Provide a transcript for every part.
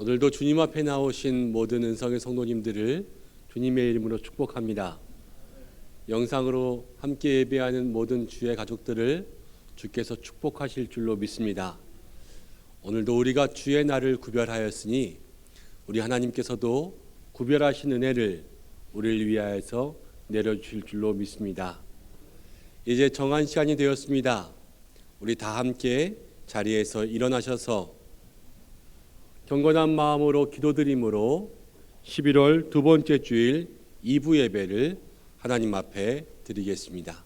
오늘도 주님 앞에 나오신 모든 은성의 성도님들을 주님의 이름으로 축복합니다. 영상으로 함께 예배하는 모든 주의 가족들을 주께서 축복하실 줄로 믿습니다. 오늘도 우리가 주의 날을 구별하였으니 우리 하나님께서도 구별하신 은혜를 우리를 위하여서 내려주실 줄로 믿습니다. 이제 정한 시간이 되었습니다. 우리 다 함께 자리에서 일어나셔서 경건한 마음으로 기도드림으로 11월 두 번째 주일 2부 예배를 하나님 앞에 드리겠습니다.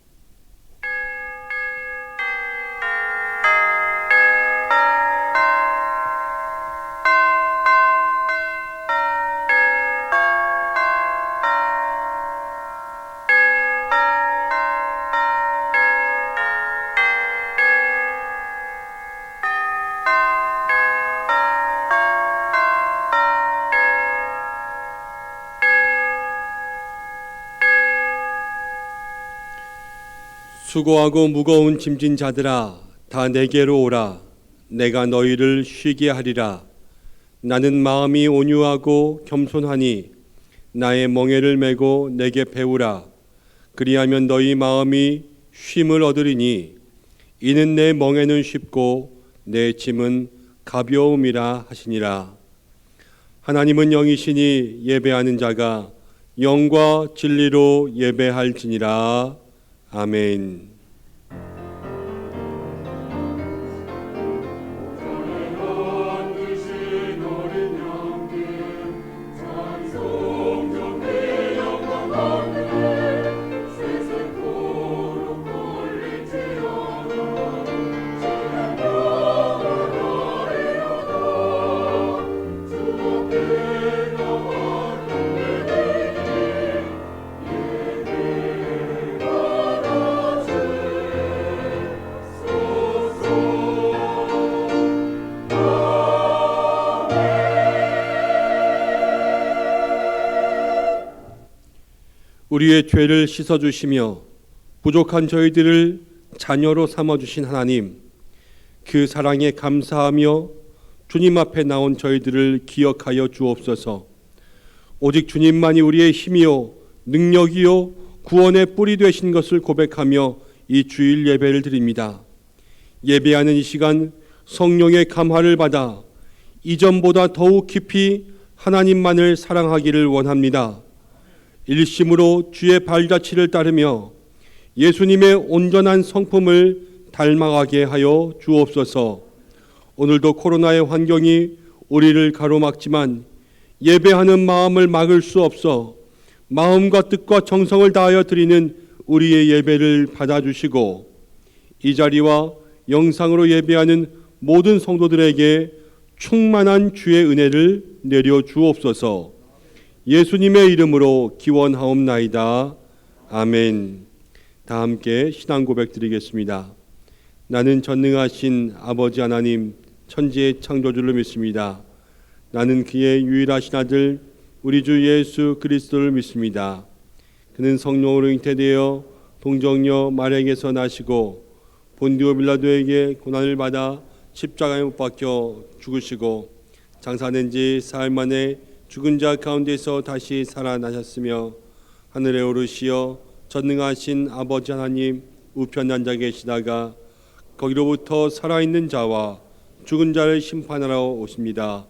수고하고 무거운 짐진 자들아 다 내게로 오라. 내가 너희를 쉬게 하리라. 나는 마음이 온유하고 겸손하니 나의 멍에를 메고 내게 배우라. 그리하면 너희 마음이 쉼을 얻으리니 이는 내 멍에는 쉽고 내 짐은 가벼움이라 하시니라. 하나님은 영이시니 예배하는 자가 영과 진리로 예배할지니라. 아멘. 우리의 죄를 씻어주시며 부족한 저희들을 자녀로 삼아주신 하나님, 그 사랑에 감사하며 주님 앞에 나온 저희들을 기억하여 주옵소서. 오직 주님만이 우리의 힘이요 능력이요 구원의 뿌리 되신 것을 고백하며 이 주일 예배를 드립니다. 예배하는 이 시간 성령의 감화를 받아 이전보다 더욱 깊이 하나님만을 사랑하기를 원합니다. 일심으로 주의 발자취를 따르며 예수님의 온전한 성품을 닮아가게 하여 주옵소서. 오늘도 코로나의 환경이 우리를 가로막지만 예배하는 마음을 막을 수 없어 마음과 뜻과 정성을 다하여 드리는 우리의 예배를 받아주시고 이 자리와 영상으로 예배하는 모든 성도들에게 충만한 주의 은혜를 내려 주옵소서. 예수님의 이름으로 기원하옵나이다. 아멘. 다 함께 신앙 고백 드리겠습니다. 나는 전능하신 아버지 하나님 천지의 창조주를 믿습니다. 나는 그의 유일하신 아들 우리 주 예수 그리스도를 믿습니다. 그는 성령으로 잉태되어 동정녀 마리아에게서 나시고 본디오 빌라도에게 고난을 받아 십자가에 못 박혀 죽으시고 장사된 지 사흘 만에 죽은 자 가운데서 다시 살아나셨으며 하늘에 오르시어 전능하신 아버지 하나님 우편 앉아 계시다가 거기로부터 살아있는 자와 죽은 자를 심판하러 오십니다.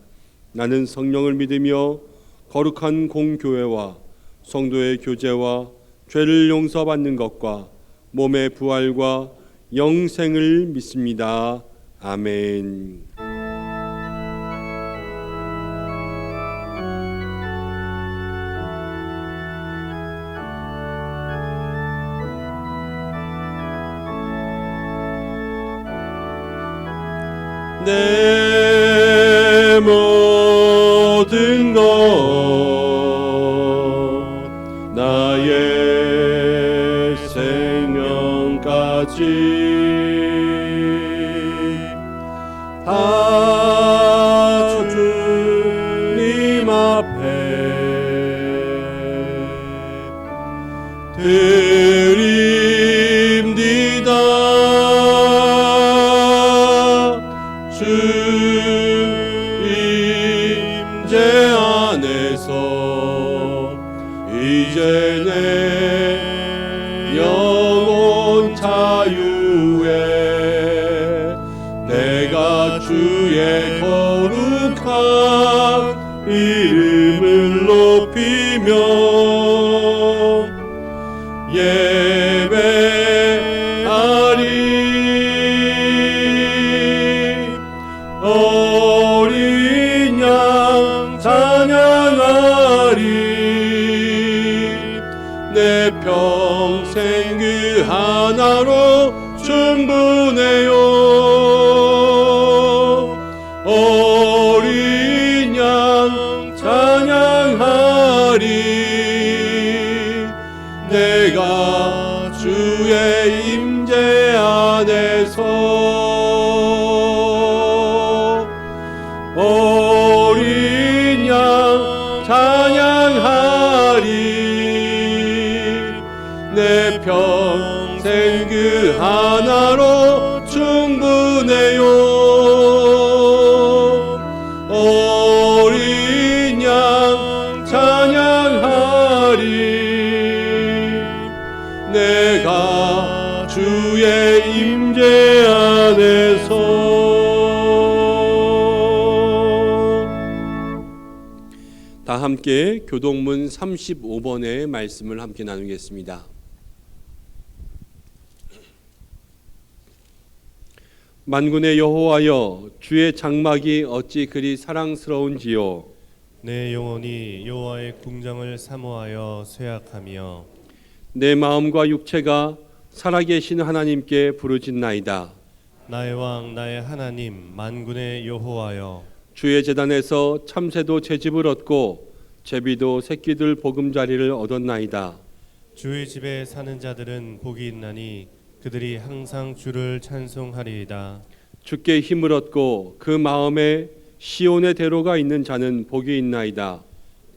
나는 성령을 믿으며 거룩한 공교회와 성도의 교제와 죄를 용서받는 것과 몸의 부활과 영생을 믿습니다. 아멘. 내 모든 것 나의 생명까지 다 주님 앞에 드립니다. 주 주의 거룩한 이름을 높이며 예배하리. 어린 양 찬양하리. 내 평생 그 하나로 충분해요. 어린 양 찬양하리. 내가 주의 임재 안에서 어린 양 찬양하리. 내 평생 그 하나로 충분해요. 어린 양 찬양하리. 내가 주의 임재 안에서. 다 함께 교동문 35번의 말씀을 함께 나누겠습니다. 만군의 여호와여, 주의 장막이 어찌 그리 사랑스러운지요. 내 영혼이 여호와의 궁정을 사모하여 쇠약하며 내 마음과 육체가 살아계신 하나님께 부르짖나이다. 나의 왕 나의 하나님 만군의 여호와여, 주의 제단에서 참새도 채집을 얻고 제비도 새끼들 보금자리를 얻었나이다. 주의 집에 사는 자들은 복이 있나니 그들이 항상 주를 찬송하리이다. 주께 힘을 얻고 그 마음에 시온의 대로가 있는 자는 복이 있나이다.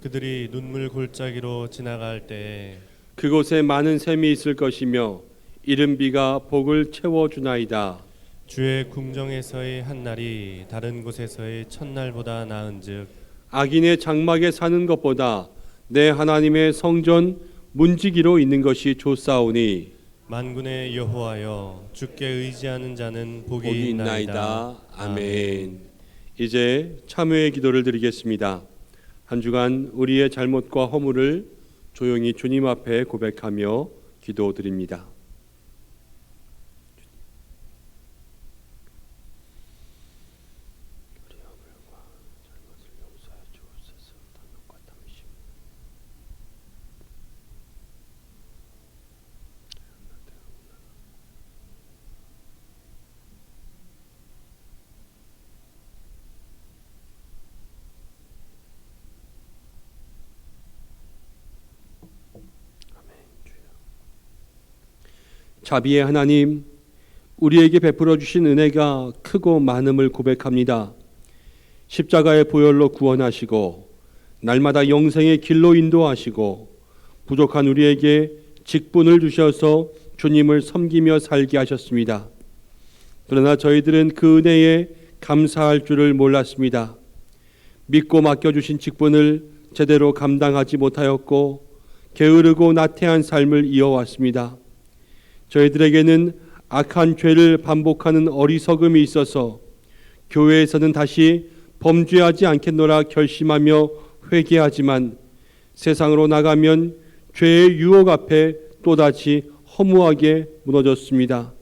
그들이 눈물 골짜기로 지나갈 때에 그곳에 많은 샘이 있을 것이며 이른 비가 복을 채워주나이다. 주의 궁정에서의 한 날이 다른 곳에서의 첫날보다 나은즉 악인의 장막에 사는 것보다 내 하나님의 성전 문지기로 있는 것이 좋사오니 만군의 여호와여, 주께 의지하는 자는 복이 있나이다. 아멘. 이제 참회의 기도를 드리겠습니다. 한 주간 우리의 잘못과 허물을 조용히 주님 앞에 고백하며 기도드립니다. 자비의 하나님, 우리에게 베풀어 주신 은혜가 크고 많음을 고백합니다. 십자가의 보혈로 구원하시고 날마다 영생의 길로 인도하시고 부족한 우리에게 직분을 주셔서 주님을 섬기며 살게 하셨습니다. 그러나 저희들은 그 은혜에 감사할 줄을 몰랐습니다. 믿고 맡겨주신 직분을 제대로 감당하지 못하였고 게으르고 나태한 삶을 이어왔습니다. 저희들에게는 악한 죄를 반복하는 어리석음이 있어서 교회에서는 다시 범죄하지 않겠노라 결심하며 회개하지만 세상으로 나가면 죄의 유혹 앞에 또다시 허무하게 무너졌습니다.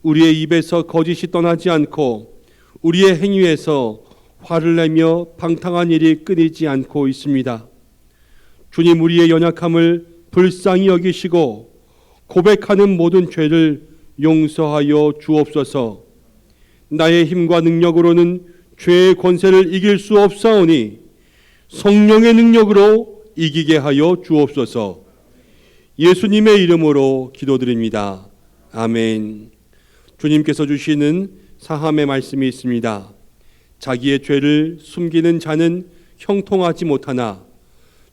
우리의 입에서 거짓이 떠나지 않고 우리의 행위에서 화를 내며 방탕한 일이 끊이지 않고 있습니다. 주님, 우리의 연약함을 불쌍히 여기시고 고백하는 모든 죄를 용서하여 주옵소서. 나의 힘과 능력으로는 죄의 권세를 이길 수 없사오니 성령의 능력으로 이기게 하여 주옵소서. 예수님의 이름으로 기도드립니다. 아멘. 주님께서 주시는 사함의 말씀이 있습니다. 자기의 죄를 숨기는 자는 형통하지 못하나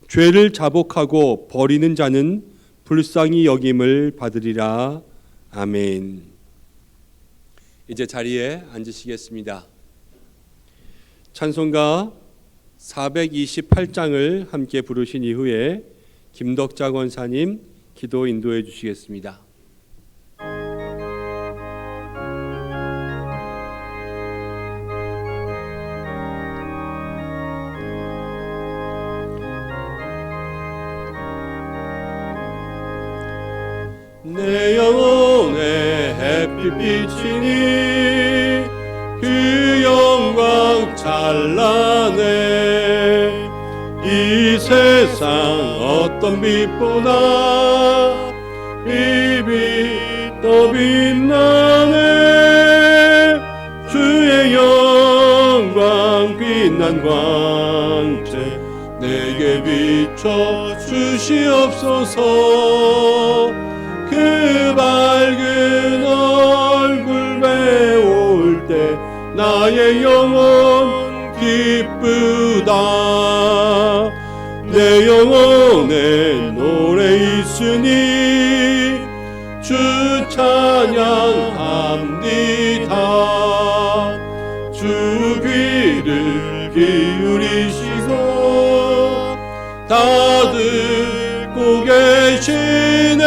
죄를 자복하고 버리는 자는 불쌍히 여김을 받으리라. 아멘. 이제 자리에 앉으시겠습니다. 찬송가 428장을 함께 부르신 이후에 김덕자 권사님 기도 인도해 주시겠습니다. 빛 비치니 그 영광 찬란해. 이 세상 어떤 빛보다 이 빛 더 빛나네. 주의 영광 빛난 광채 내게 비춰 주시옵소서. 그 밝은 얼굴 배울 때 나의 영혼 기쁘다. 내 영혼에 노래 있으니 주 찬양합니다. 주 귀를 기울이시고 다 듣고 계시네.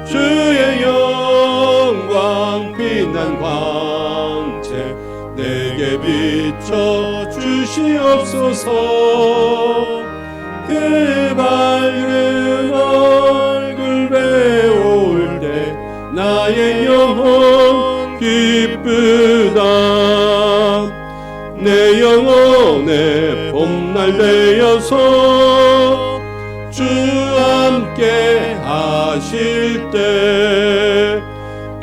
주의 영광 빛난 광채 내게 비춰 주시옵소서. 그 밝은 얼굴 배울 때 나의 영혼 기쁘다. 내 영혼에 봄날 되어서 주 함께 하실 때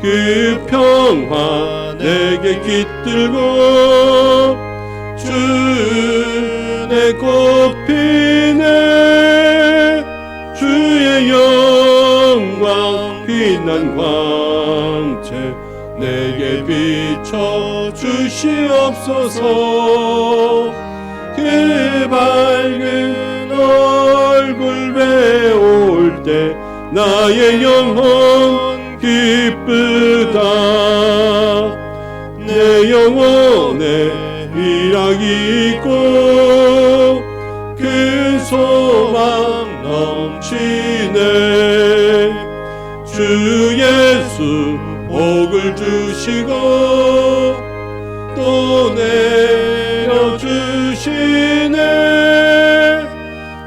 그 평화 내게 깃들고 주 내 꽃피네. 주의 영광 빛난 광채 내게 비춰 주시옵소서. 그 밝은 얼굴 배울 때 나의 영혼 기쁘다. 내 영혼에 희락이 있고 그 소망 넘치네. 주 예수 복을 주시고 또 내려주시네.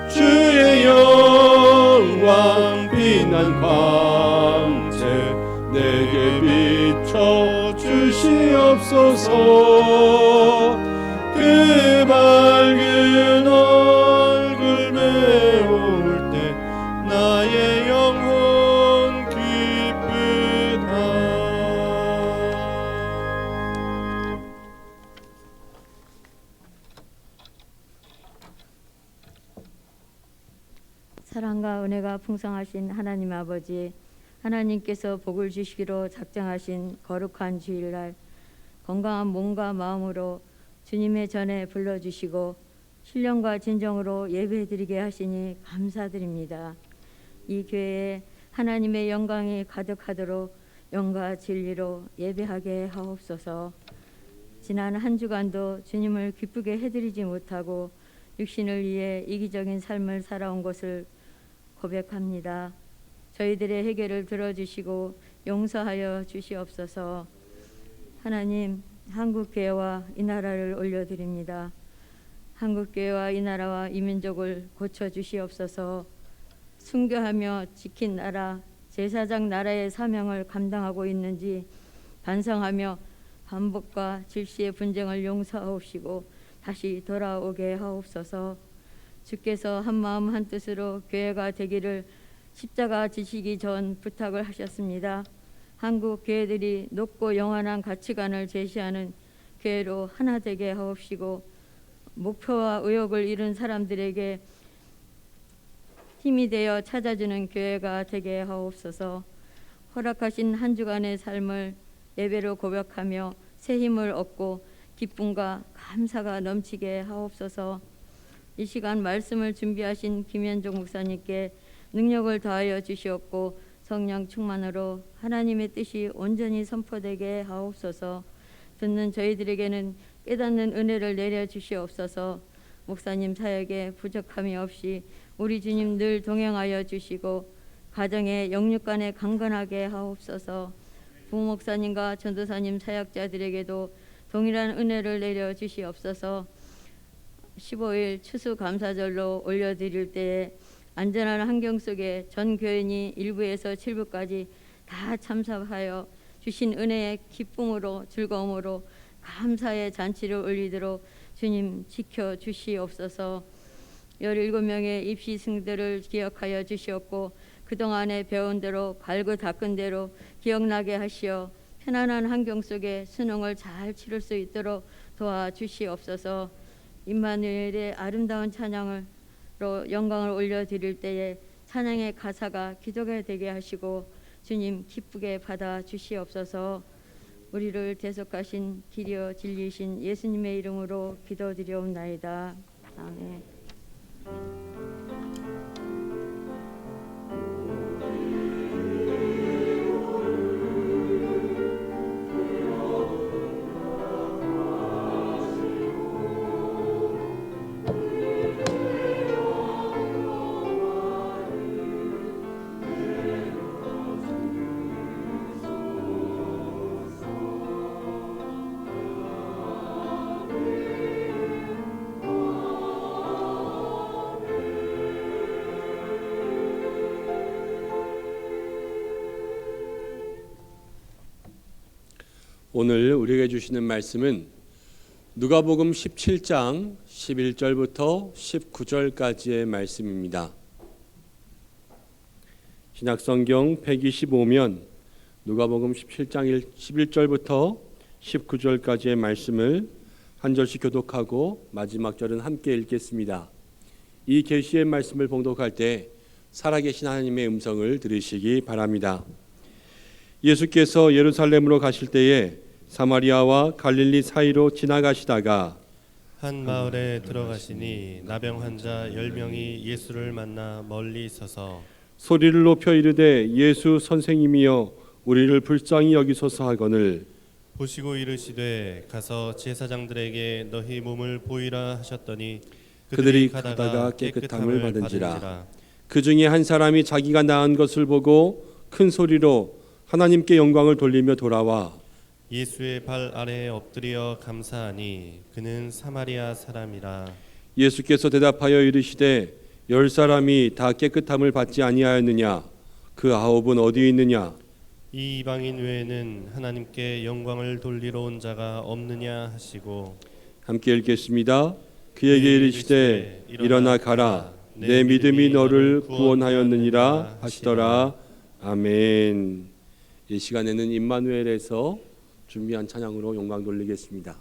주의 영광 빛난 광채 내게 비춰 주시옵소서. 그 밝은 얼굴 배울 때 나의 영혼 기쁘다. 사랑과 은혜가 풍성하신 하나님 아버지, 하나님께서 복을 주시기로 작정하신 거룩한 주일날 건강한 몸과 마음으로 주님의 전에 불러주시고 신령과 진정으로 예배드리게 하시니 감사드립니다. 이 교회에 하나님의 영광이 가득하도록 영과 진리로 예배하게 하옵소서. 지난 한 주간도 주님을 기쁘게 해드리지 못하고 육신을 위해 이기적인 삶을 살아온 것을 고백합니다. 저희들의 해결을 들어주시고 용서하여 주시옵소서. 하나님, 한국교회와 이 나라를 올려드립니다. 한국교회와 이 나라와 이 민족을 고쳐주시옵소서. 순교하며 지킨 나라, 제사장 나라의 사명을 감당하고 있는지 반성하며 반복과 질시의 분쟁을 용서하옵시고 다시 돌아오게 하옵소서. 주께서 한마음 한뜻으로 교회가 되기를 십자가 지시기 전 부탁을 하셨습니다. 한국 교회들이 높고 영원한 가치관을 제시하는 교회로 하나 되게 하옵시고 목표와 의욕을 잃은 사람들에게 힘이 되어 찾아주는 교회가 되게 하옵소서. 허락하신 한 주간의 삶을 예배로 고백하며 새 힘을 얻고 기쁨과 감사가 넘치게 하옵소서. 이 시간 말씀을 준비하신 김현종 목사님께 능력을 더하여 주시옵고 성령 충만으로 하나님의 뜻이 온전히 선포되게 하옵소서. 듣는 저희들에게는 깨닫는 은혜를 내려 주시옵소서. 목사님 사역에 부족함이 없이 우리 주님 늘 동행하여 주시고 가정의 영육간에 강건하게 하옵소서. 부목사님과 전도사님 사역자들에게도 동일한 은혜를 내려 주시옵소서. 15일 추수감사절로 올려드릴 때에 안전한 환경 속에 전 교인이 1부에서 7부까지 다 참석하여 주신 은혜의 기쁨으로 즐거움으로 감사의 잔치를 올리도록 주님 지켜 주시옵소서. 17명의 입시생들을 기억하여 주시옵고 그동안에 배운 대로 갈고 닦은 대로 기억나게 하시어 편안한 환경 속에 수능을 잘 치를 수 있도록 도와주시옵소서. 임마누엘의 아름다운 찬양으로 영광을 올려드릴 때에 찬양의 가사가 기도가 되게 하시고 주님 기쁘게 받아 주시옵소서. 우리를 대속하신 길이여 진리신 예수님의 이름으로 기도드리옵나이다. 아멘. 오늘 우리에게 주시는 말씀은 누가복음 17장 11절부터 19절까지의 말씀입니다. 신약성경 125면 누가복음 17장 11절부터 19절까지의 말씀을 한 절씩 교독하고 마지막 절은 함께 읽겠습니다. 이 계시의 말씀을 봉독할 때 살아계신 하나님의 음성을 들으시기 바랍니다. 예수께서 예루살렘으로 가실 때에 사마리아와 갈릴리 사이로 지나가시다가 한 마을에 들어가시니 나병 환자 10명이 예수를 만나 멀리 서서 소리를 높여 이르되 예수 선생님이여 우리를 불쌍히 여기소서 하거늘 보시고 이르시되 가서 제사장들에게 너희 몸을 보이라 하셨더니 그들이 가다가 깨끗함을 받은지라. 그 중에 한 사람이 자기가 나은 것을 보고 큰 소리로 하나님께 영광을 돌리며 돌아와 예수의 발 아래에 엎드려 감사하니 그는 사마리아 사람이라. 예수께서 대답하여 이르시되 10사람이 다 깨끗함을 받지 아니하였느냐 그 9은 어디 있느냐 이 이방인 외에는 하나님께 영광을 돌리러 온 자가 없느냐 하시고 함께 읽겠습니다. 그에게 이르시되 일어나 가라 내 믿음이 너를 구원하였느니라 하시더라. 아멘. 이 시간에는 임마누엘에서 준비한 찬양으로 영광 돌리겠습니다.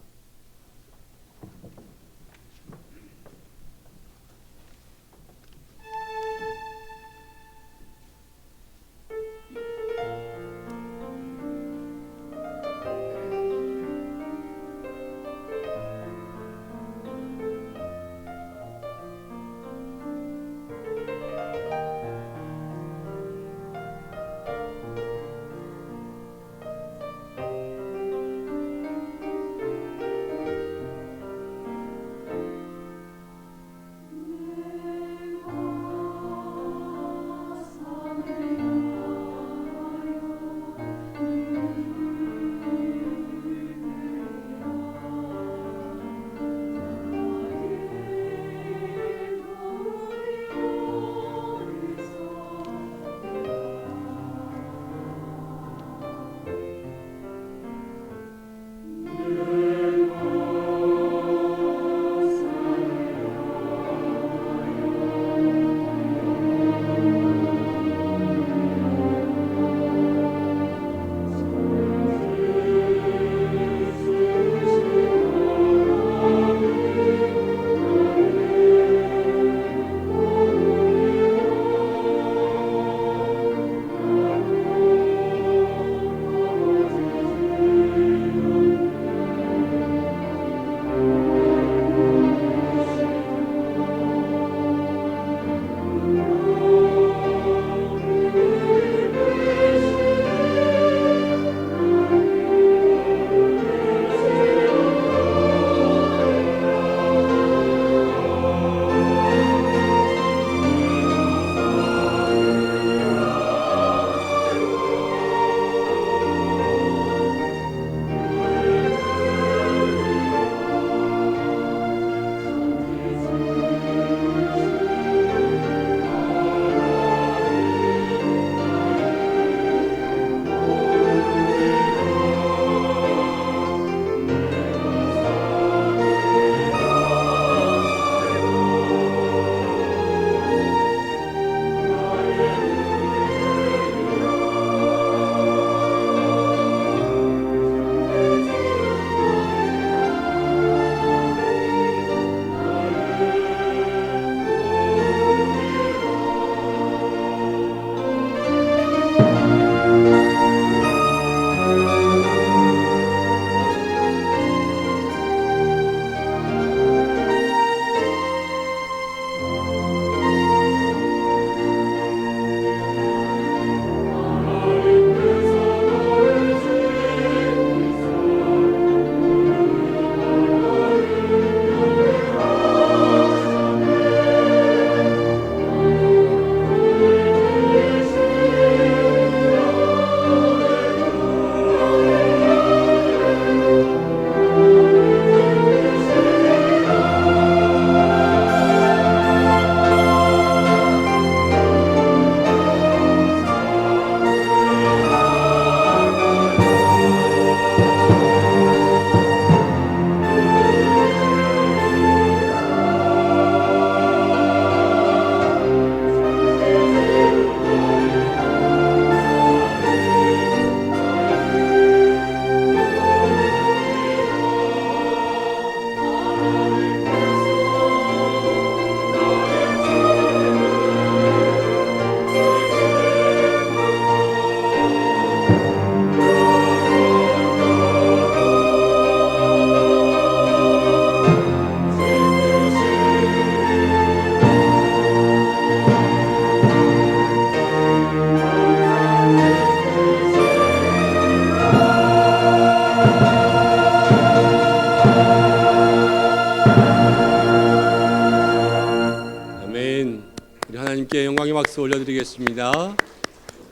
박수 올려드리겠습니다.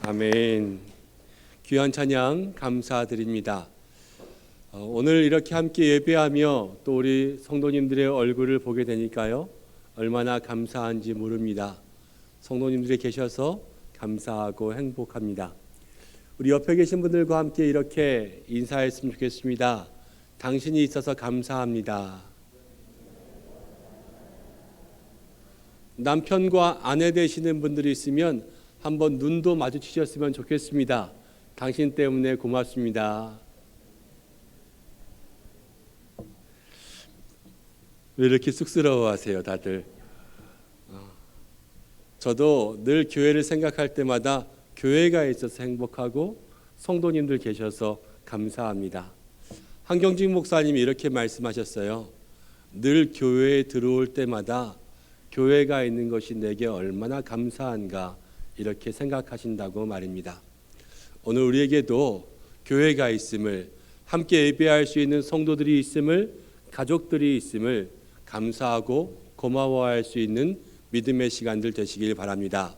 아멘. 귀한 찬양 감사드립니다. 오늘 이렇게 함께 예배하며 또 우리 성도님들의 얼굴을 보게 되니까요, 얼마나 감사한지 모릅니다. 성도님들이 계셔서 감사하고 행복합니다. 우리 옆에 계신 분들과 함께 이렇게 인사했으면 좋겠습니다. 당신이 있어서 감사합니다. 남편과 아내 되시는 분들이 있으면 한번 눈도 마주치셨으면 좋겠습니다. 당신 때문에 고맙습니다. 왜 이렇게 쑥스러워하세요, 다들? 저도 늘 교회를 생각할 때마다 교회가 있어서 행복하고 성도님들 계셔서 감사합니다. 한경직 목사님이 이렇게 말씀하셨어요. 늘 교회에 들어올 때마다 교회가 있는 것이 내게 얼마나 감사한가 이렇게 생각하신다고 말입니다. 오늘 우리에게도 교회가 있음을, 함께 예배할 수 있는 성도들이 있음을, 가족들이 있음을 감사하고 고마워할 수 있는 믿음의 시간들 되시길 바랍니다.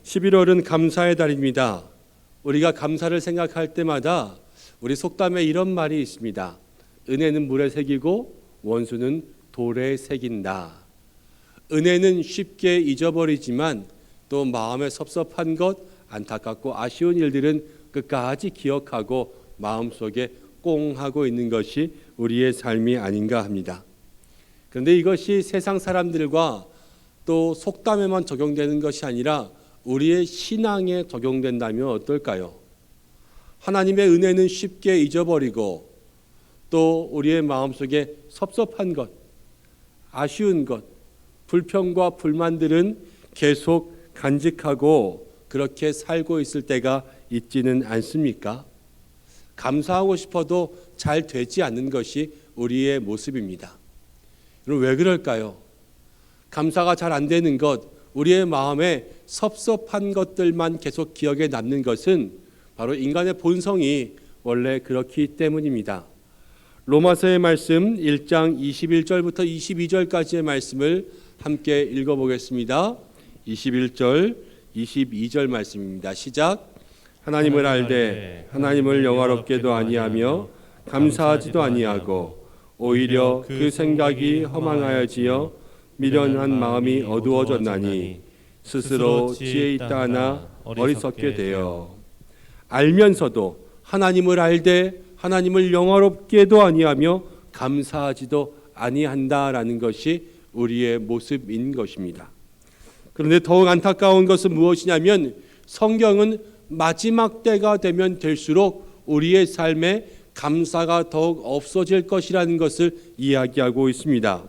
11월은 감사의 달입니다. 우리가 감사를 생각할 때마다 우리 속담에 이런 말이 있습니다. 은혜는 물에 새기고 원수는 돌에 새긴다. 은혜는 쉽게 잊어버리지만 또 마음에 섭섭한 것, 안타깝고 아쉬운 일들은 끝까지 기억하고 마음속에 꽁 하고 있는 것이 우리의 삶이 아닌가 합니다. 그런데 이것이 세상 사람들과 또 속담에만 적용되는 것이 아니라 우리의 신앙에 적용된다면 어떨까요? 하나님의 은혜는 쉽게 잊어버리고 또 우리의 마음속에 섭섭한 것, 아쉬운 것, 불평과 불만들은 계속 간직하고 그렇게 살고 있을 때가 있지는 않습니까? 감사하고 싶어도 잘 되지 않는 것이 우리의 모습입니다. 여러분, 왜 그럴까요? 감사가 잘 안 되는 것, 우리의 마음에 섭섭한 것들만 계속 기억에 남는 것은 바로 인간의 본성이 원래 그렇기 때문입니다. 로마서의 말씀 1장 21절부터 22절까지의 말씀을 함께 읽어보겠습니다. 21절, 22절 말씀입니다. 시작. 하나님을 알되 하나님을 영화롭게도 아니하며 감사하지도 아니하고 오히려 그 생각이 허망하여지어 미련한 마음이 어두워졌나니 스스로 지혜 있다 하나 어리석게 되어 알면서도 하나님을 알되 하나님을 영화롭게도 아니하며 감사하지도 아니한다라는 것이 우리의 모습인 것입니다. 그런데 더욱 안타까운 것은 무엇이냐면 성경은 마지막 때가 되면 될수록 우리의 삶에 감사가 더욱 없어질 것이라는 것을 이야기하고 있습니다.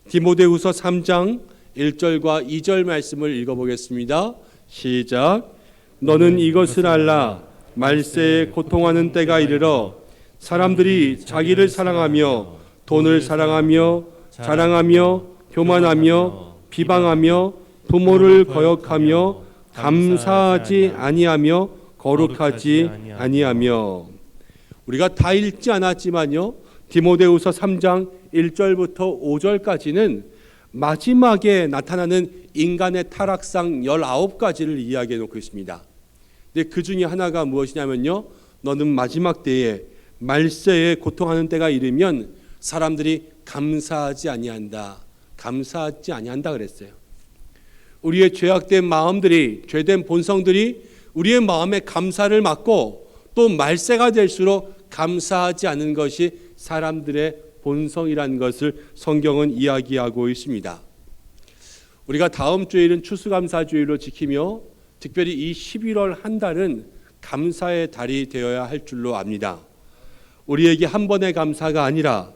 디모데후서 3장 1절과 2절 말씀을 읽어보겠습니다. 시작. 너는 이것을 알라. 말세에 고통하는 때가 이르러 사람들이 자기를 사랑하며 돈을 사랑하며 자랑하며 교만하며 비방하며 부모를 거역하며 감사하지 아니하며 거룩하지 아니하며. 우리가 다 읽지 않았지만요, 디모데후서 3장 1절부터 5절까지는 마지막에 나타나는 인간의 타락상 19가지를 이야기해 놓고 있습니다. 근데 그 중에 하나가 무엇이냐면요, 너는 마지막 때에 말세에 고통하는 때가 이르면 사람들이 감사하지 아니한다, 감사하지 아니한다 그랬어요. 우리의 죄악된 마음들이, 죄된 본성들이 우리의 마음에 감사를 맡고 또 말세가 될수록 감사하지 않은 것이 사람들의 본성이라는 것을 성경은 이야기하고 있습니다. 우리가 다음 주일은 추수감사주일로 지키며 특별히 이 11월 한 달은 감사의 달이 되어야 할 줄로 압니다. 우리에게 한 번의 감사가 아니라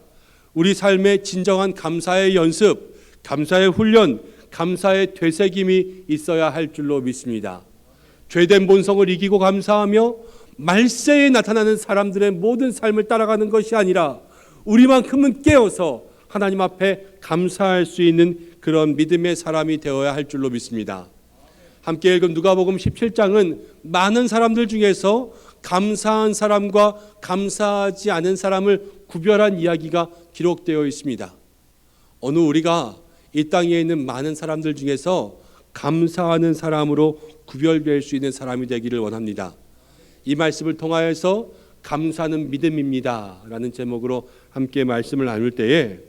우리 삶의 진정한 감사의 연습, 감사의 훈련, 감사의 되새김이 있어야 할 줄로 믿습니다. 죄된 본성을 이기고 감사하며 말세에 나타나는 사람들의 모든 삶을 따라가는 것이 아니라 우리만큼은 깨어서 하나님 앞에 감사할 수 있는 그런 믿음의 사람이 되어야 할 줄로 믿습니다. 함께 읽은 누가복음 17장은 많은 사람들 중에서 감사한 사람과 감사하지 않은 사람을 구별한 이야기가 기록되어 있습니다. 어느 우리가 이 땅에 있는 많은 사람들 중에서 감사하는 사람으로 구별될 수 있는 사람이 되기를 원합니다. 이 말씀을 통하여서 감사는 믿음입니다 라는 제목으로 함께 말씀을 나눌 때에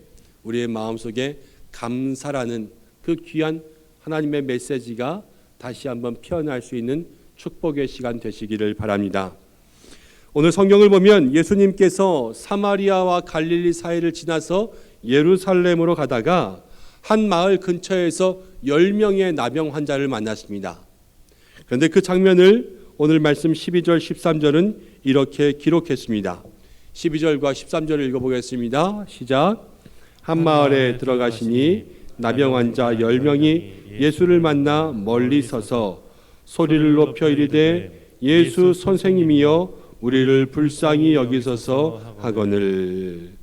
우리의 마음속에 감사라는 그 귀한 하나님의 메시지가 다시 한번 피어날 수 있는 축복의 시간 되시기를 바랍니다. 오늘 성경을 보면 예수님께서 사마리아와 갈릴리 사이를 지나서 예루살렘으로 가다가 한 마을 근처에서 10명의 나병 환자를 만났습니다. 그런데 그 장면을 오늘 말씀 12절 13절은 이렇게 기록했습니다. 12절과 13절을 읽어보겠습니다. 시작. 한 마을에 들어가시니 나병 환자 10명이 예수를 만나 멀리 서서 소리를 높여 이르되 예수 선생님이여 우리를 불쌍히 여기소서 하거늘.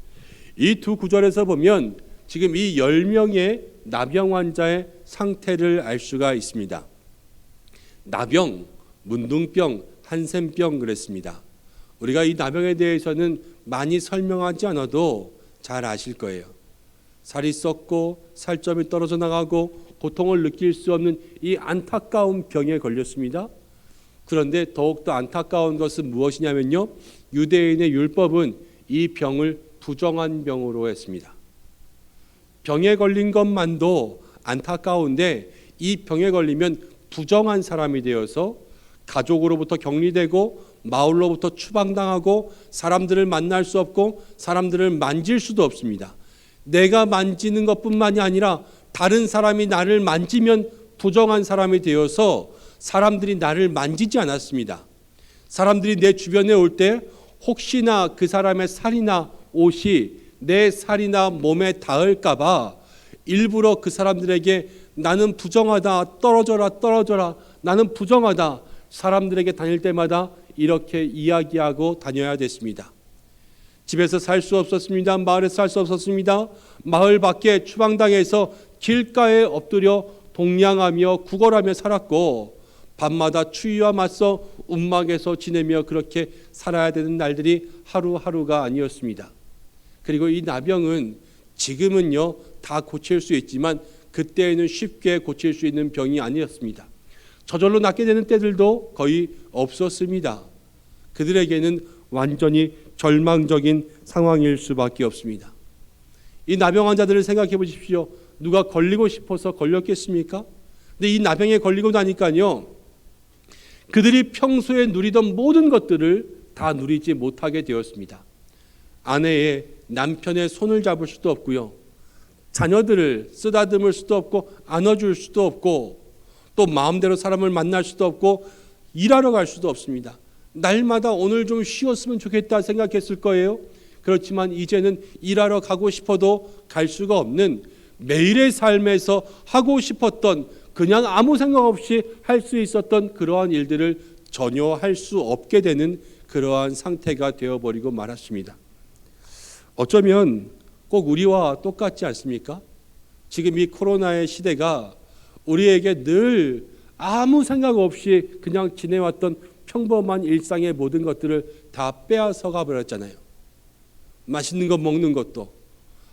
이 두 구절에서 보면 지금 이 10명의 나병 환자의 상태를 알 수가 있습니다. 나병, 문둥병, 한센병 그랬습니다. 우리가 이 나병에 대해서는 많이 설명하지 않아도 잘 아실 거예요. 살이 썩고 살점이 떨어져 나가고 고통을 느낄 수 없는 이 안타까운 병에 걸렸습니다. 그런데 더욱더 안타까운 것은 무엇이냐면요, 유대인의 율법은 이 병을 부정한 병으로 했습니다. 병에 걸린 것만도 안타까운데 이 병에 걸리면 부정한 사람이 되어서 가족으로부터 격리되고 마을로부터 추방당하고 사람들을 만날 수 없고 사람들을 만질 수도 없습니다. 내가 만지는 것뿐만이 아니라 다른 사람이 나를 만지면 부정한 사람이 되어서 사람들이 나를 만지지 않았습니다. 사람들이 내 주변에 올 때 혹시나 그 사람의 살이나 옷이 내 살이나 몸에 닿을까 봐 일부러 그 사람들에게 나는 부정하다, 떨어져라, 떨어져라, 나는 부정하다, 사람들에게 다닐 때마다 이렇게 이야기하고 다녀야 됐습니다. 집에서 살 수 없었습니다. 마을에서 살 수 없었습니다. 마을 밖에 추방당해서 길가에 엎드려 동냥하며 구걸하며 살았고 밤마다 추위와 맞서 움막에서 지내며 그렇게 살아야 되는 날들이 하루하루가 아니었습니다. 그리고 이 나병은 지금은요 다 고칠 수 있지만 그때에는 쉽게 고칠 수 있는 병이 아니었습니다. 저절로 낫게 되는 때들도 거의 없었습니다. 그들에게는 완전히 절망적인 상황일 수밖에 없습니다. 이 나병 환자들을 생각해 보십시오. 누가 걸리고 싶어서 걸렸겠습니까? 근데 이 나병에 걸리고 나니까요, 그들이 평소에 누리던 모든 것들을 다 누리지 못하게 되었습니다. 아내의 남편의 손을 잡을 수도 없고요, 자녀들을 쓰다듬을 수도 없고 안아줄 수도 없고 또 마음대로 사람을 만날 수도 없고 일하러 갈 수도 없습니다. 날마다 오늘 좀 쉬었으면 좋겠다 생각했을 거예요. 그렇지만 이제는 일하러 가고 싶어도 갈 수가 없는, 매일의 삶에서 하고 싶었던, 그냥 아무 생각 없이 할 수 있었던 그러한 일들을 전혀 할 수 없게 되는 그러한 상태가 되어버리고 말았습니다. 어쩌면 꼭 우리와 똑같지 않습니까? 지금 이 코로나의 시대가 우리에게 늘 아무 생각 없이 그냥 지내왔던 평범한 일상의 모든 것들을 다 빼앗아가 버렸잖아요. 맛있는 거 먹는 것도,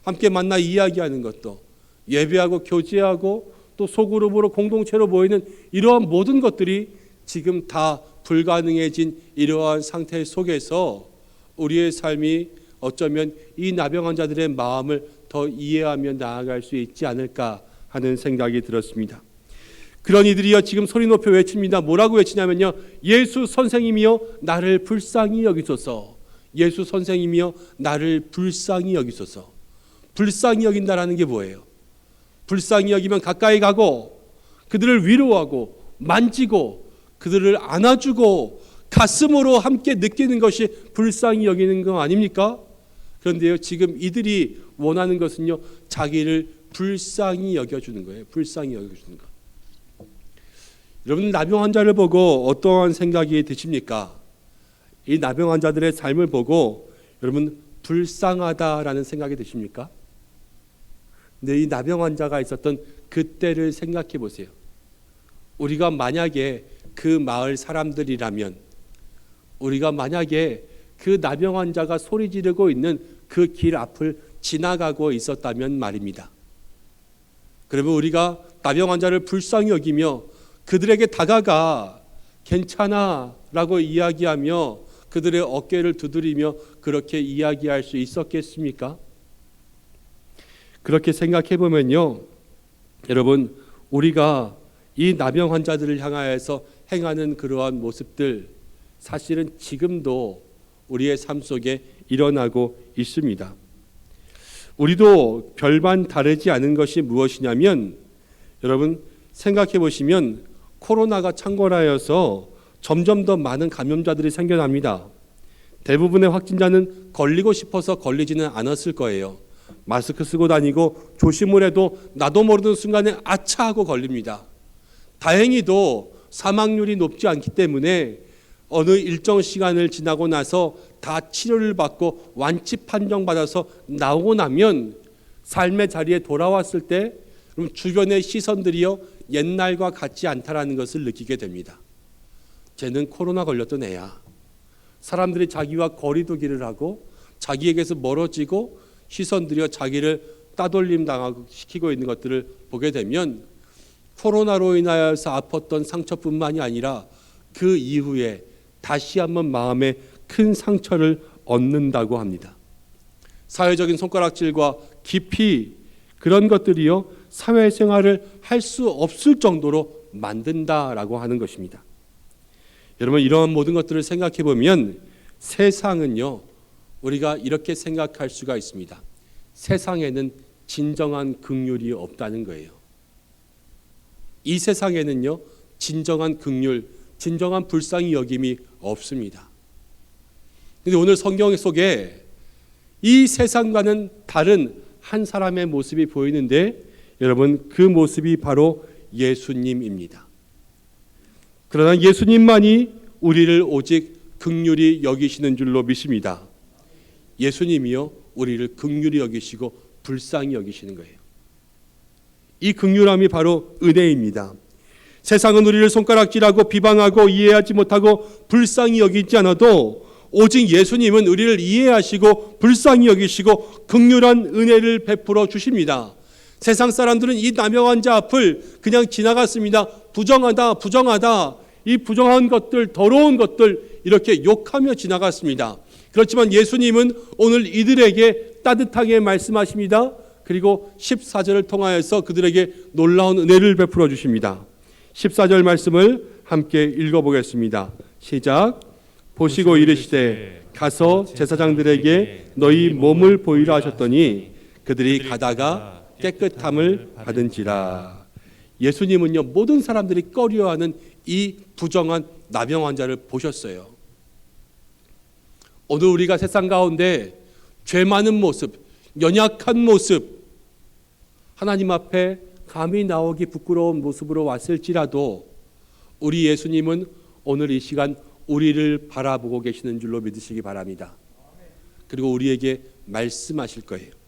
함께 만나 이야기하는 것도, 예배하고 교제하고 또 소그룹으로 공동체로 모이는 이러한 모든 것들이 지금 다 불가능해진 이러한 상태 속에서 우리의 삶이 어쩌면 이 나병 환자들의 마음을 더 이해하며 나아갈 수 있지 않을까 하는 생각이 들었습니다. 그런 이들이여 지금 소리 높여 외칩니다. 뭐라고 외치냐면요, 예수 선생님이여 나를 불쌍히 여기소서. 예수 선생님이여 나를 불쌍히 여기소서. 불쌍히 여긴다라는 게 뭐예요? 불쌍히 여기면 가까이 가고 그들을 위로하고 만지고 그들을 안아주고 가슴으로 함께 느끼는 것이 불쌍히 여기는 거 아닙니까? 그런데요, 지금 이들이 원하는 것은요, 자기를 불쌍히 여겨주는 거예요. 불쌍히 여겨주는 것. 여러분, 나병 환자를 보고 어떠한 생각이 드십니까? 이 나병 환자들의 삶을 보고 여러분 불쌍하다라는 생각이 드십니까? 근데 이 나병 환자가 있었던 그때를 생각해 보세요. 우리가 만약에 그 마을 사람들이라면, 우리가 만약에 그 나병 환자가 소리 지르고 있는 그 길 앞을 지나가고 있었다면 말입니다. 그러면 우리가 나병 환자를 불쌍히 여기며 그들에게 다가가 괜찮아 라고 이야기하며 그들의 어깨를 두드리며 그렇게 이야기할 수 있었겠습니까? 그렇게 생각해 보면요, 여러분, 우리가 이 나병 환자들을 향하여서 행하는 그러한 모습들 사실은 지금도 우리의 삶 속에 일어나고 있습니다. 우리도 별반 다르지 않은 것이 무엇이냐면, 여러분 생각해 보시면 코로나가 창궐하여서 점점 더 많은 감염자들이 생겨납니다. 대부분의 확진자는 걸리고 싶어서 걸리지는 않았을 거예요. 마스크 쓰고 다니고 조심을 해도 나도 모르는 순간에 아차 하고 걸립니다. 다행히도 사망률이 높지 않기 때문에 어느 일정 시간을 지나고 나서 다 치료를 받고 완치 판정받아서 나오고 나면 삶의 자리에 돌아왔을 때 주변의 시선들이요 옛날과 같지 않다라는 것을 느끼게 됩니다. 쟤는 코로나 걸렸던 애야. 사람들이 자기와 거리두기를 하고 자기에게서 멀어지고 시선들이요 자기를 따돌림 당하고 시키고 있는 것들을 보게 되면 코로나로 인하여서 아팠던 상처뿐만이 아니라 그 이후에 다시 한번 마음에 큰 상처를 얻는다고 합니다. 사회적인 손가락질과 깊이 그런 것들이요 사회생활을 할 수 없을 정도로 만든다라고 하는 것입니다. 여러분, 이러한 모든 것들을 생각해 보면 세상은요 우리가 이렇게 생각할 수가 있습니다. 세상에는 진정한 긍휼이 없다는 거예요. 이 세상에는요 진정한 긍휼, 진정한 불쌍히 여김이 없습니다. 근데 오늘 성경 속에 이 세상과는 다른 한 사람의 모습이 보이는데, 여러분 그 모습이 바로 예수님입니다. 그러나 예수님만이 우리를 오직 긍휼히 여기시는 줄로 믿습니다. 예수님이요 우리를 긍휼히 여기시고 불쌍히 여기시는 거예요. 이 긍휼함이 바로 은혜입니다. 세상은 우리를 손가락질하고 비방하고 이해하지 못하고 불쌍히 여기지 않아도 오직 예수님은 우리를 이해하시고 불쌍히 여기시고 긍휼한 은혜를 베풀어 주십니다. 세상 사람들은 이 나병 환자 앞을 그냥 지나갔습니다. 부정하다, 부정하다. 이 부정한 것들, 더러운 것들 이렇게 욕하며 지나갔습니다. 그렇지만 예수님은 오늘 이들에게 따뜻하게 말씀하십니다. 그리고 14절을 통하여서 그들에게 놀라운 은혜를 베풀어 주십니다. 14절 말씀을 함께 읽어보겠습니다. 시작. 보시고 이르시되 가서 제사장들에게 너희 몸을 보이라 하셨더니 그들이 가다가 깨끗함을 받은지라. 예수님은요 모든 사람들이 꺼려하는 이 부정한 나병 환자를 보셨어요. 오늘 우리가 세상 가운데 죄 많은 모습, 연약한 모습, 하나님 앞에 감히 나오기 부끄러운 모습으로 왔을지라도 우리 예수님은 오늘 이 시간 우리를 바라보고 계시는 줄로 믿으시기 바랍니다. 그리고 우리에게 말씀하실 거예요.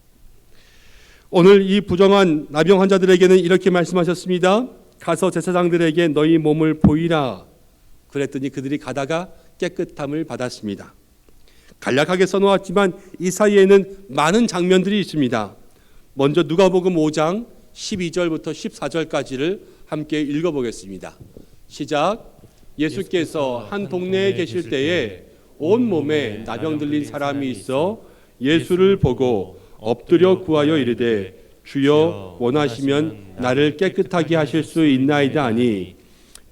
오늘 이 부정한 나병 환자들에게는 이렇게 말씀하셨습니다. 가서 제사장들에게 너희 몸을 보이라. 그랬더니 그들이 가다가 깨끗함을 받았습니다. 간략하게 써놓았지만 이 사이에는 많은 장면들이 있습니다. 먼저 누가복음 5장 12절부터 14절까지를 함께 읽어보겠습니다. 시작. 예수께서 한 동네에 계실 때에 온 몸에 나병 들린 사람이 있어 예수를 보고 엎드려 구하여 이르되 주여 원하시면 나를 깨끗하게 하실 수 있나이다 하니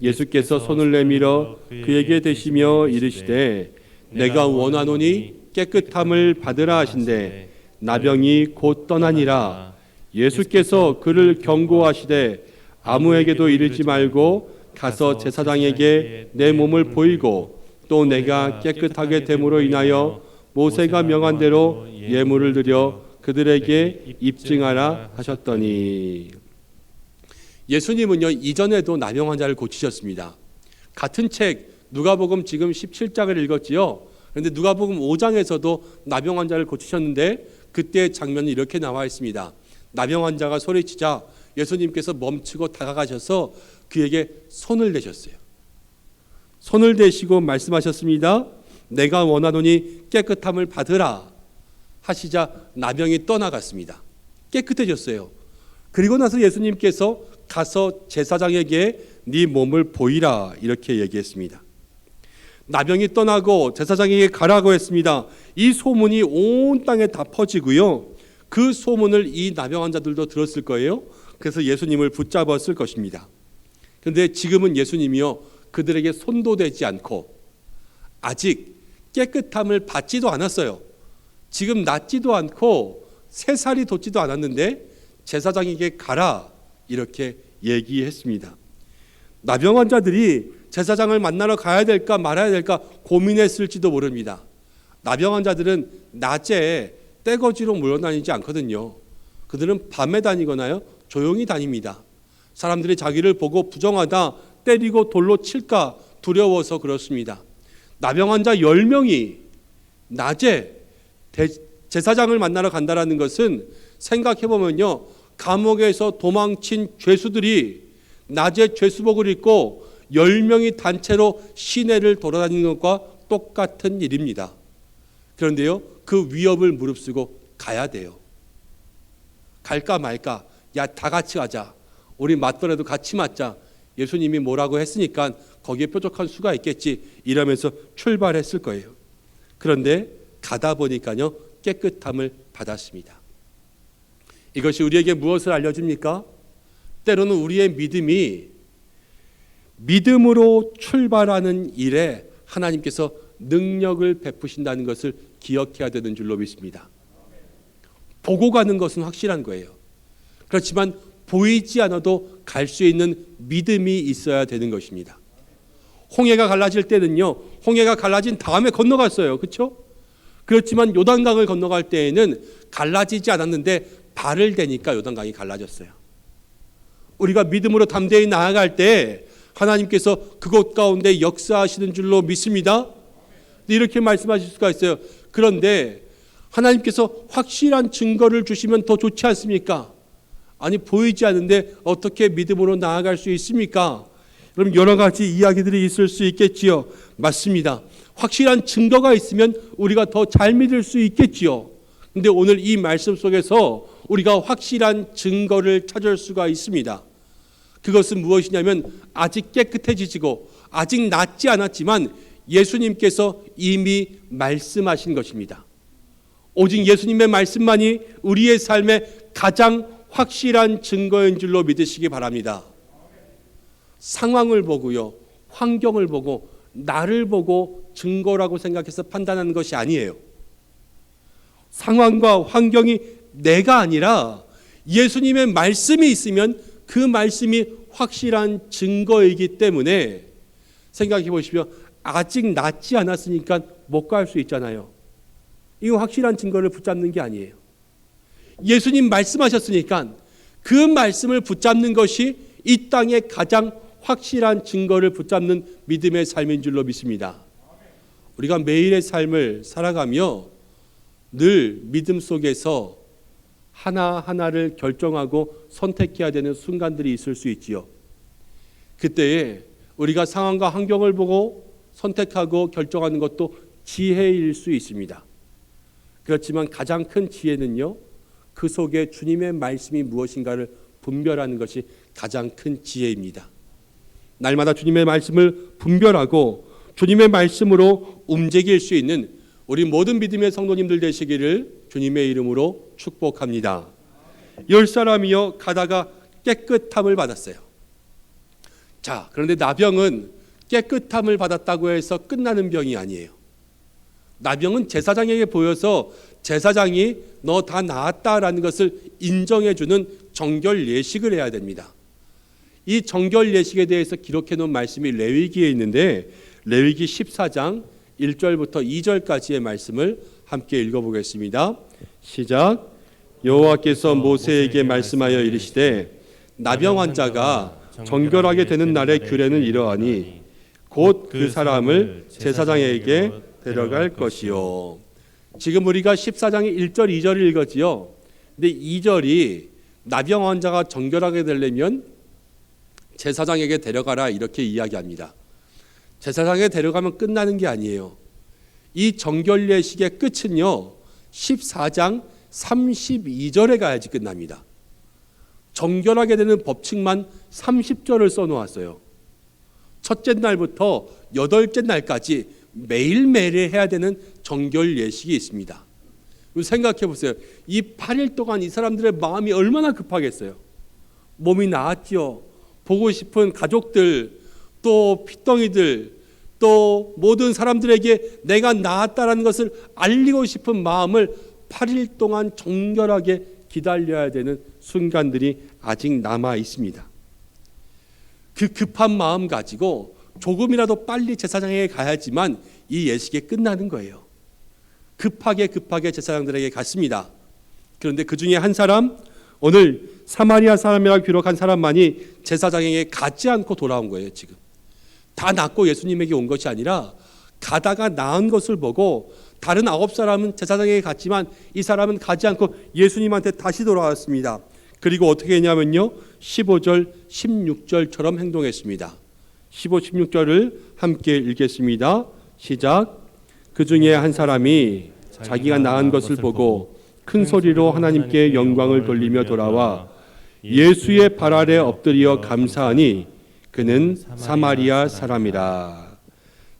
예수께서 손을 내밀어 그에게 대시며 이르시되 내가 원하노니 깨끗함을 받으라 하신대 나병이 곧 떠나니라. 예수께서 그를 경고하시되 아무에게도 이르지 말고 가서 제사장에게 내 몸을 보이고 또 내가 깨끗하게 됨으로 인하여 모세가 명한 대로 예물을 드려 그들에게 입증하라 하셨더니. 예수님은요 이전에도 나병 환자를 고치셨습니다. 같은 책 누가복음 지금 17장을 읽었지요. 그런데 누가복음 5장에서도 나병 환자를 고치셨는데 그때 장면이 이렇게 나와 있습니다. 나병 환자가 소리치자 예수님께서 멈추고 다가가셔서 그에게 손을 대셨어요. 손을 대시고 말씀하셨습니다. 내가 원하노니 깨끗함을 받으라 하시자 나병이 떠나갔습니다. 깨끗해졌어요. 그리고 나서 예수님께서 가서 제사장에게 네 몸을 보이라 이렇게 얘기했습니다. 나병이 떠나고 제사장에게 가라고 했습니다. 이 소문이 온 땅에 다 퍼지고요. 그 소문을 이 나병 환자들도 들었을 거예요. 그래서 예수님을 붙잡았을 것입니다. 그런데 지금은 예수님이요, 그들에게 손도 대지 않고 아직 깨끗함을 받지도 않았어요. 지금 낫지도 않고 3살이 돋지도 않았는데 제사장에게 가라 이렇게 얘기했습니다. 나병 환자들이 제사장을 만나러 가야 될까 말아야 될까 고민했을지도 모릅니다. 나병 환자들은 낮에 떼거지로 물러다니지 않거든요. 그들은 밤에 다니거나요 조용히 다닙니다. 사람들이 자기를 보고 부정하다 때리고 돌로 칠까 두려워서 그렇습니다. 나병 환자 10명이 낮에 제사장을 만나러 간다는 것은 생각해보면요, 감옥에서 도망친 죄수들이 낮에 죄수복을 입고 10명이 단체로 시내를 돌아다니는 것과 똑같은 일입니다. 그런데요, 그 위협을 무릅쓰고 가야 돼요. 갈까 말까, 야 다 같이 가자, 우리 맞더라도 같이 맞자, 예수님이 뭐라고 했으니까 거기에 뾰족한 수가 있겠지 이러면서 출발했을 거예요. 그런데 가다 보니까요, 깨끗함을 받았습니다. 이것이 우리에게 무엇을 알려줍니까? 때로는 우리의 믿음이 믿음으로 출발하는 일에 하나님께서 능력을 베푸신다는 것을 기억해야 되는 줄로 믿습니다. 보고 가는 것은 확실한 거예요. 그렇지만 보이지 않아도 갈 수 있는 믿음이 있어야 되는 것입니다. 홍해가 갈라질 때는요, 홍해가 갈라진 다음에 건너갔어요. 그렇죠? 그렇지만 요단강을 건너갈 때에는 갈라지지 않았는데 발을 대니까 요단강이 갈라졌어요. 우리가 믿음으로 담대히 나아갈 때 하나님께서 그곳 가운데 역사하시는 줄로 믿습니다. 이렇게 말씀하실 수가 있어요. 그런데 하나님께서 확실한 증거를 주시면 더 좋지 않습니까? 아니, 보이지 않는데 어떻게 믿음으로 나아갈 수 있습니까? 그럼 여러 가지 이야기들이 있을 수 있겠지요. 맞습니다. 확실한 증거가 있으면 우리가 더 잘 믿을 수 있겠지요. 근데 오늘 이 말씀 속에서 우리가 확실한 증거를 찾을 수가 있습니다. 그것은 무엇이냐면 아직 깨끗해지고 아직 낫지 않았지만 예수님께서 이미 말씀하신 것입니다. 오직 예수님의 말씀만이 우리의 삶의 가장 확실한 증거인 줄로 믿으시기 바랍니다. 상황을 보고요, 환경을 보고 나를 보고 증거라고 생각해서 판단하는 것이 아니에요. 상황과 환경이 내가 아니라 예수님의 말씀이 있으면 그 말씀이 확실한 증거이기 때문에 생각해 보십시오. 아직 낫지 않았으니까 못 갈 수 있잖아요. 이거 확실한 증거를 붙잡는 게 아니에요. 예수님 말씀하셨으니까 그 말씀을 붙잡는 것이 이 땅의 가장 확실한 증거를 붙잡는 믿음의 삶인 줄로 믿습니다. 우리가 매일의 삶을 살아가며 늘 믿음 속에서 하나하나를 결정하고 선택해야 되는 순간들이 있을 수 있지요. 그때에 우리가 상황과 환경을 보고 선택하고 결정하는 것도 지혜일 수 있습니다. 그렇지만 가장 큰 지혜는요, 그 속에 주님의 말씀이 무엇인가를 분별하는 것이 가장 큰 지혜입니다. 날마다 주님의 말씀을 분별하고 주님의 말씀으로 움직일 수 있는 우리 모든 믿음의 성도님들 되시기를 주님의 이름으로 축복합니다. 10사람이요 가다가 깨끗함을 받았어요. 자, 그런데 나병은 깨끗함을 받았다고 해서 끝나는 병이 아니에요. 나병은 제사장에게 보여서 제사장이 너 다 나았다라는 것을 인정해주는 정결 예식을 해야 됩니다. 이 정결 예식에 대해서 기록해 놓은 말씀이 레위기에 있는데 레위기 14장 1절부터 2절까지의 말씀을 함께 읽어보겠습니다. 시작. 여호와께서 모세에게 말씀하여 이르시되 나병 환자가 정결하게 되는 날의 규례는 이러하니 곧 그 사람을 제사장에게 데려갈 것이요. 지금 우리가 14장의 1절 2절을 읽었지요. 근데 2절이 나병 환자가 정결하게 되려면 제사장에게 데려가라 이렇게 이야기합니다. 제사장에게 데려가면 끝나는 게 아니에요. 이 정결 예식의 끝은요 14장 32절에 가야지 끝납니다. 정결하게 되는 법칙만 30절을 써놓았어요. 첫째 날부터 여덟째 날까지 매일매일 해야 되는 정결 예식이 있습니다. 생각해 보세요. 이 8일 동안 이 사람들의 마음이 얼마나 급하겠어요. 몸이 나았지요. 보고 싶은 가족들, 또 핏덩이들, 또 모든 사람들에게 내가 나았다라는 것을 알리고 싶은 마음을 8일 동안 정결하게 기다려야 되는 순간들이 아직 남아 있습니다. 그 급한 마음 가지고 조금이라도 빨리 제사장에게 가야지만 이 예식이 끝나는 거예요. 급하게 제사장들에게 갔습니다. 그런데 그 중에 한 사람, 오늘 사마리아 사람이라고 기록한 사람만이 제사장에게 가지 않고 돌아온 거예요. 지금 다 낫고 예수님에게 온 것이 아니라 가다가 나은 것을 보고 다른 9사람은 제사장에게 갔지만 이 사람은 가지 않고 예수님한테 다시 돌아왔습니다. 그리고 어떻게 했냐면요, 15절 16절처럼 행동했습니다. 15, 16절을 함께 읽겠습니다. 시작. 그 중에 한 사람이 자기가 낳은 것을 보고 큰 소리로 하나님께 영광을 돌리며 돌아와 예수의 발 아래 엎드려 감사하니 그는 사마리아 사람이라.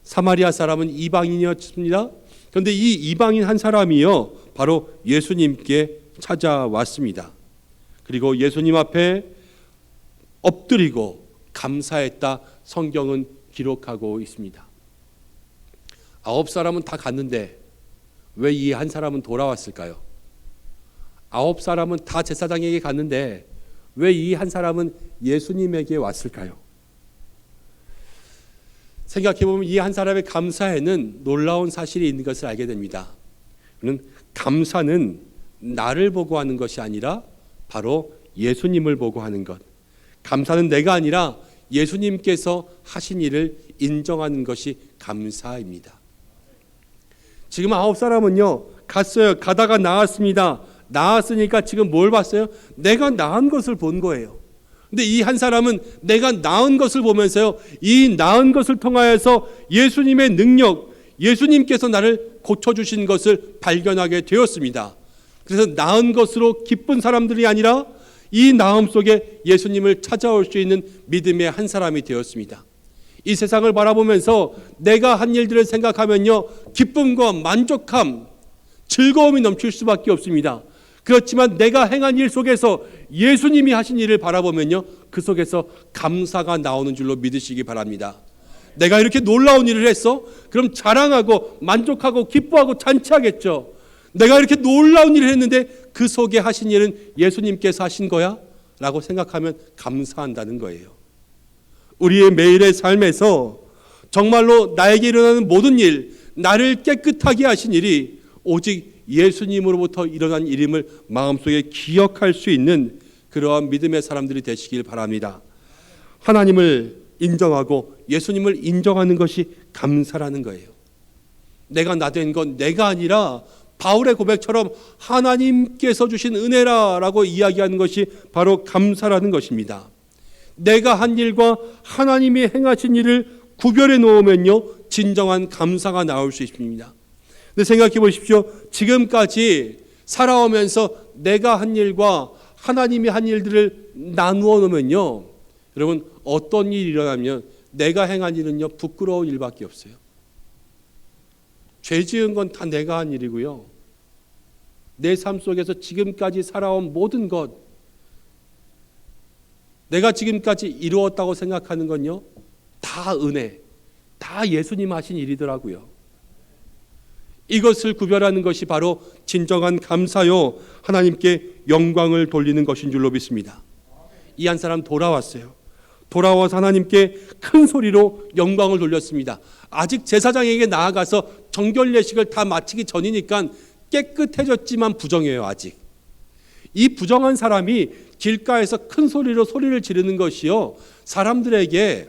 사마리아 사람은 이방인이었습니다. 그런데 이 이방인 한 사람이요, 바로 예수님께 찾아왔습니다. 그리고 예수님 앞에 엎드리고 감사했다 성경은 기록하고 있습니다. 9사람은 다 갔는데 왜 이 한 사람은 돌아왔을까요? 9사람은 다 제사장에게 갔는데 왜 이 한 사람은 예수님에게 왔을까요? 생각해보면 이 한 사람의 감사에는 놀라운 사실이 있는 것을 알게 됩니다. 감사는 나를 보고 하는 것이 아니라 바로 예수님을 보고 하는 것. 감사는 내가 아니라 예수님께서 하신 일을 인정하는 것이 감사입니다. 지금 9사람은요 갔어요. 가다가 나았습니다. 나았으니까 지금 뭘 봤어요? 내가 나은 것을 본 거예요. 근데 이 한 사람은 내가 나은 것을 보면서요, 이 나은 것을 통하여서 예수님의 능력, 예수님께서 나를 고쳐주신 것을 발견하게 되었습니다. 그래서 나은 것으로 기쁜 사람들이 아니라 이 나음 속에 예수님을 찾아올 수 있는 믿음의 한 사람이 되었습니다. 이 세상을 바라보면서 내가 한 일들을 생각하면요, 기쁨과 만족함, 즐거움이 넘칠 수밖에 없습니다. 그렇지만 내가 행한 일 속에서 예수님이 하신 일을 바라보면요, 그 속에서 감사가 나오는 줄로 믿으시기 바랍니다. 내가 이렇게 놀라운 일을 했어? 그럼 자랑하고 만족하고 기뻐하고 잔치하겠죠. 내가 이렇게 놀라운 일을 했는데 그 속에 하신 일은 예수님께서 하신 거야? 라고 생각하면 감사한다는 거예요. 우리의 매일의 삶에서 정말로 나에게 일어나는 모든 일, 나를 깨끗하게 하신 일이 오직 예수님으로부터 일어난 일임을 마음속에 기억할 수 있는 그러한 믿음의 사람들이 되시길 바랍니다. 하나님을 인정하고 예수님을 인정하는 것이 감사라는 거예요. 내가 나된 건 내가 아니라 바울의 고백처럼 하나님께서 주신 은혜라라고 이야기하는 것이 바로 감사라는 것입니다. 내가 한 일과 하나님이 행하신 일을 구별해 놓으면요, 진정한 감사가 나올 수 있습니다. 근데 생각해 보십시오. 지금까지 살아오면서 내가 한 일과 하나님이 한 일들을 나누어 놓으면요, 여러분 어떤 일이 일어나면 내가 행한 일은요 부끄러운 일밖에 없어요. 죄 지은 건 다 내가 한 일이고요, 내 삶 속에서 지금까지 살아온 모든 것, 내가 지금까지 이루었다고 생각하는 건요 다 은혜, 다 예수님 하신 일이더라고요. 이것을 구별하는 것이 바로 진정한 감사요, 하나님께 영광을 돌리는 것인 줄로 믿습니다. 이 한 사람 돌아왔어요. 돌아와서 하나님께 큰 소리로 영광을 돌렸습니다. 아직 제사장에게 나아가서 정결 예식을 다 마치기 전이니까 깨끗해졌지만 부정해요. 아직 이 부정한 사람이 길가에서 큰 소리로 소리를 지르는 것이요, 사람들에게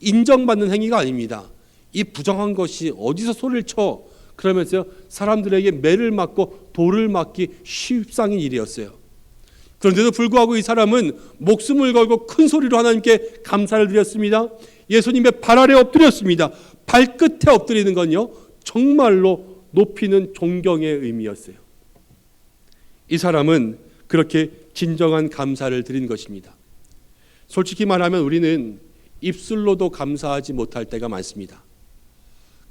인정받는 행위가 아닙니다. 이 부정한 것이 어디서 소리를 쳐 그러면서 사람들에게 매를 맞고 돌을 맞기 쉽상인 일이었어요. 그런데도 불구하고 이 사람은 목숨을 걸고 큰 소리로 하나님께 감사를 드렸습니다. 예수님의 발 아래 엎드렸습니다. 발끝에 엎드리는 건요 정말로 높이는 존경의 의미였어요. 이 사람은 그렇게 진정한 감사를 드린 것입니다. 솔직히 말하면 우리는 입술로도 감사하지 못할 때가 많습니다.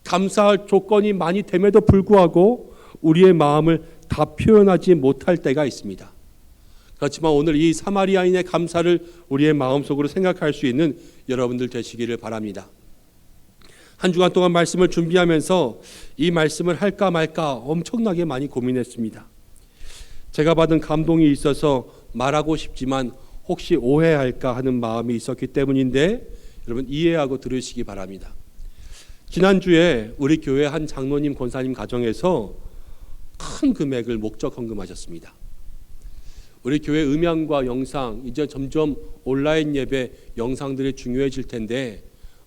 감사할 조건이 많이 됨에도 불구하고 우리의 마음을 다 표현하지 못할 때가 있습니다. 그렇지만 오늘 이 사마리아인의 감사를 우리의 마음속으로 생각할 수 있는 여러분들 되시기를 바랍니다. 한 주간 동안 말씀을 준비하면서 이 말씀을 할까 말까 엄청나게 많이 고민했습니다. 제가 받은 감동이 있어서 말하고 싶지만 혹시 오해할까 하는 마음이 있었기 때문인데 여러분 이해하고 들으시기 바랍니다. 지난주에 우리 교회 한 장로님 권사님 가정에서 큰 금액을 목적 헌금하셨습니다. 우리 교회 음향과 영상 이제 점점 온라인 예배 영상들이 중요해질 텐데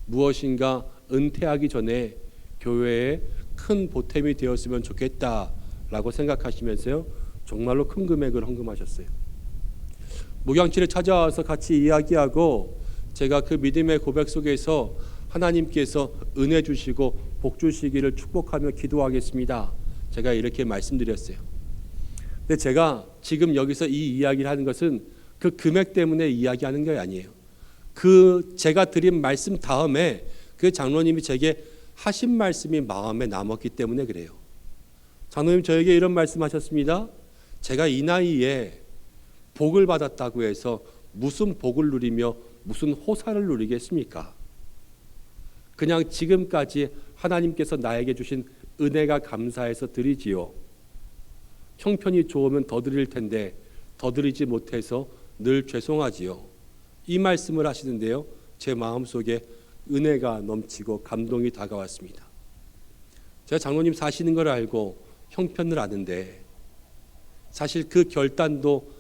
무엇인가 은퇴하기 전에 교회에 큰 보탬이 되었으면 좋겠다라고 생각하시면서요 정말로 큰 금액을 헌금하셨어요. 목양실에 찾아와서 같이 이야기하고 제가 그 믿음의 고백 속에서 하나님께서 은혜 주시고 복 주시기를 축복하며 기도하겠습니다. 제가 이렇게 말씀드렸어요. 근데 제가 지금 여기서 이 이야기를 하는 것은 그 금액 때문에 이야기하는 게 아니에요. 그 제가 드린 말씀 다음에 그 장로님이 제게 하신 말씀이 마음에 남았기 때문에 그래요. 장로님 저에게 이런 말씀하셨습니다. 제가 이 나이에 복을 받았다고 해서 무슨 복을 누리며 무슨 호사를 누리겠습니까? 그냥 지금까지 하나님께서 나에게 주신 은혜가 감사해서 드리지요. 형편이 좋으면 더 드릴 텐데 더 드리지 못해서 늘 죄송하지요. 이 말씀을 하시는데요. 제 마음속에 은혜가 넘치고 감동이 다가왔습니다. 제가 장로님 사시는 걸 알고 형편을 아는데 사실 그 결단도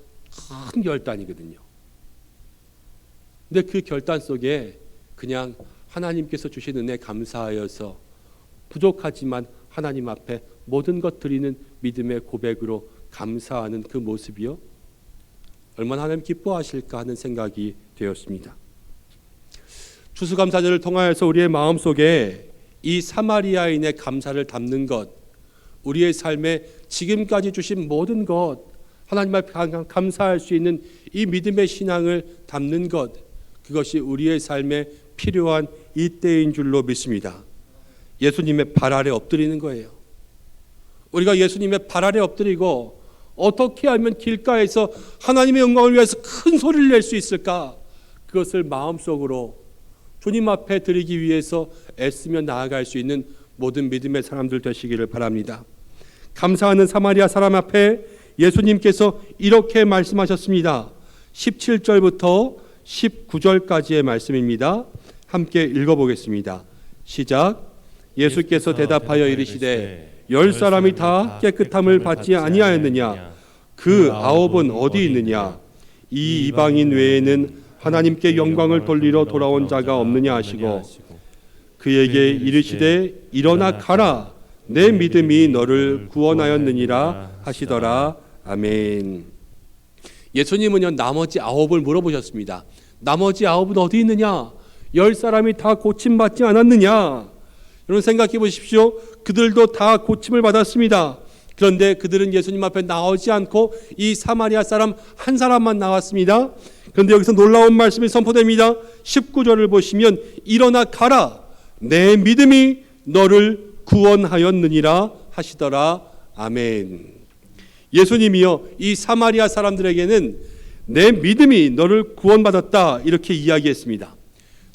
큰 결단이거든요. 근데 그 결단 속에 그냥 하나님께서 주신 은혜 감사하여서 부족하지만 하나님 앞에 모든 것 드리는 믿음의 고백으로 감사하는 그 모습이요. 얼마나 하나님 기뻐하실까 하는 생각이 되었습니다. 추수감사절을 통하여서 우리의 마음속에 이 사마리아인의 감사를 담는 것, 우리의 삶에 지금까지 주신 모든 것, 하나님 앞에 감사할 수 있는 이 믿음의 신앙을 담는 것, 그것이 우리의 삶에 필요한 이때인 줄로 믿습니다. 예수님의 발 아래 엎드리는 거예요. 우리가 예수님의 발 아래 엎드리고 어떻게 하면 길가에서 하나님의 영광을 위해서 큰 소리를 낼 수 있을까? 그것을 마음속으로 주님 앞에 드리기 위해서 애쓰며 나아갈 수 있는 모든 믿음의 사람들 되시기를 바랍니다. 감사하는 사마리아 사람 앞에 예수님께서 이렇게 말씀하셨습니다. 17절부터 19절까지의 말씀입니다. 함께 읽어보겠습니다. 시작. 예수께서 대답하여 이르시되 10사람이 다 깨끗함을 받지 아니하였느냐? 그 9은 어디 있느냐? 이 이방인 외에는 하나님께 영광을 돌리러 돌아온 자가 없느냐 하시고 그에게 이르시되 일어나 가라. 내 믿음이 너를 구원하였느니라 하시더라. 아멘. 예수님은요 나머지 9을 물어보셨습니다. 나머지 9은 어디 있느냐? 10사람이 다 고침받지 않았느냐? 여러분 생각해 보십시오. 그들도 다 고침을 받았습니다. 그런데 그들은 예수님 앞에 나오지 않고 이 사마리아 사람 한 사람만 나왔습니다. 그런데 여기서 놀라운 말씀이 선포됩니다. 19절을 보시면 일어나 가라. 내 믿음이 너를 구원하였느니라 하시더라. 아멘. 예수님이요 이 사마리아 사람들에게는 내 믿음이 너를 구원받았다 이렇게 이야기했습니다.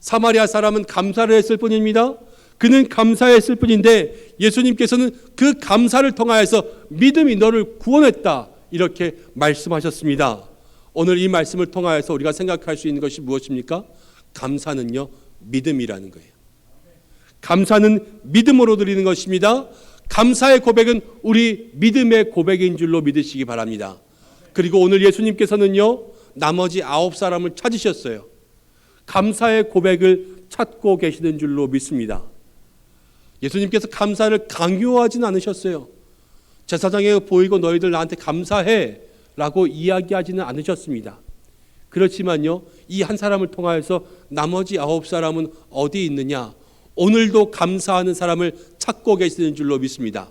사마리아 사람은 감사를 했을 뿐입니다. 그는 감사했을 뿐인데 예수님께서는 그 감사를 통하여서 믿음이 너를 구원했다 이렇게 말씀하셨습니다. 오늘 이 말씀을 통하여서 우리가 생각할 수 있는 것이 무엇입니까? 감사는요 믿음이라는 거예요. 감사는 믿음으로 드리는 것입니다. 감사의 고백은 우리 믿음의 고백인 줄로 믿으시기 바랍니다. 그리고 오늘 예수님께서는요 나머지 9사람을 찾으셨어요. 감사의 고백을 찾고 계시는 줄로 믿습니다. 예수님께서 감사를 강요하진 않으셨어요. 제사장에 보이고 너희들 나한테 감사해 라고 이야기하지는 않으셨습니다. 그렇지만요 이 한 사람을 통하여서 나머지 9사람은 어디 있느냐? 오늘도 감사하는 사람을 찾고 계시는 줄로 믿습니다.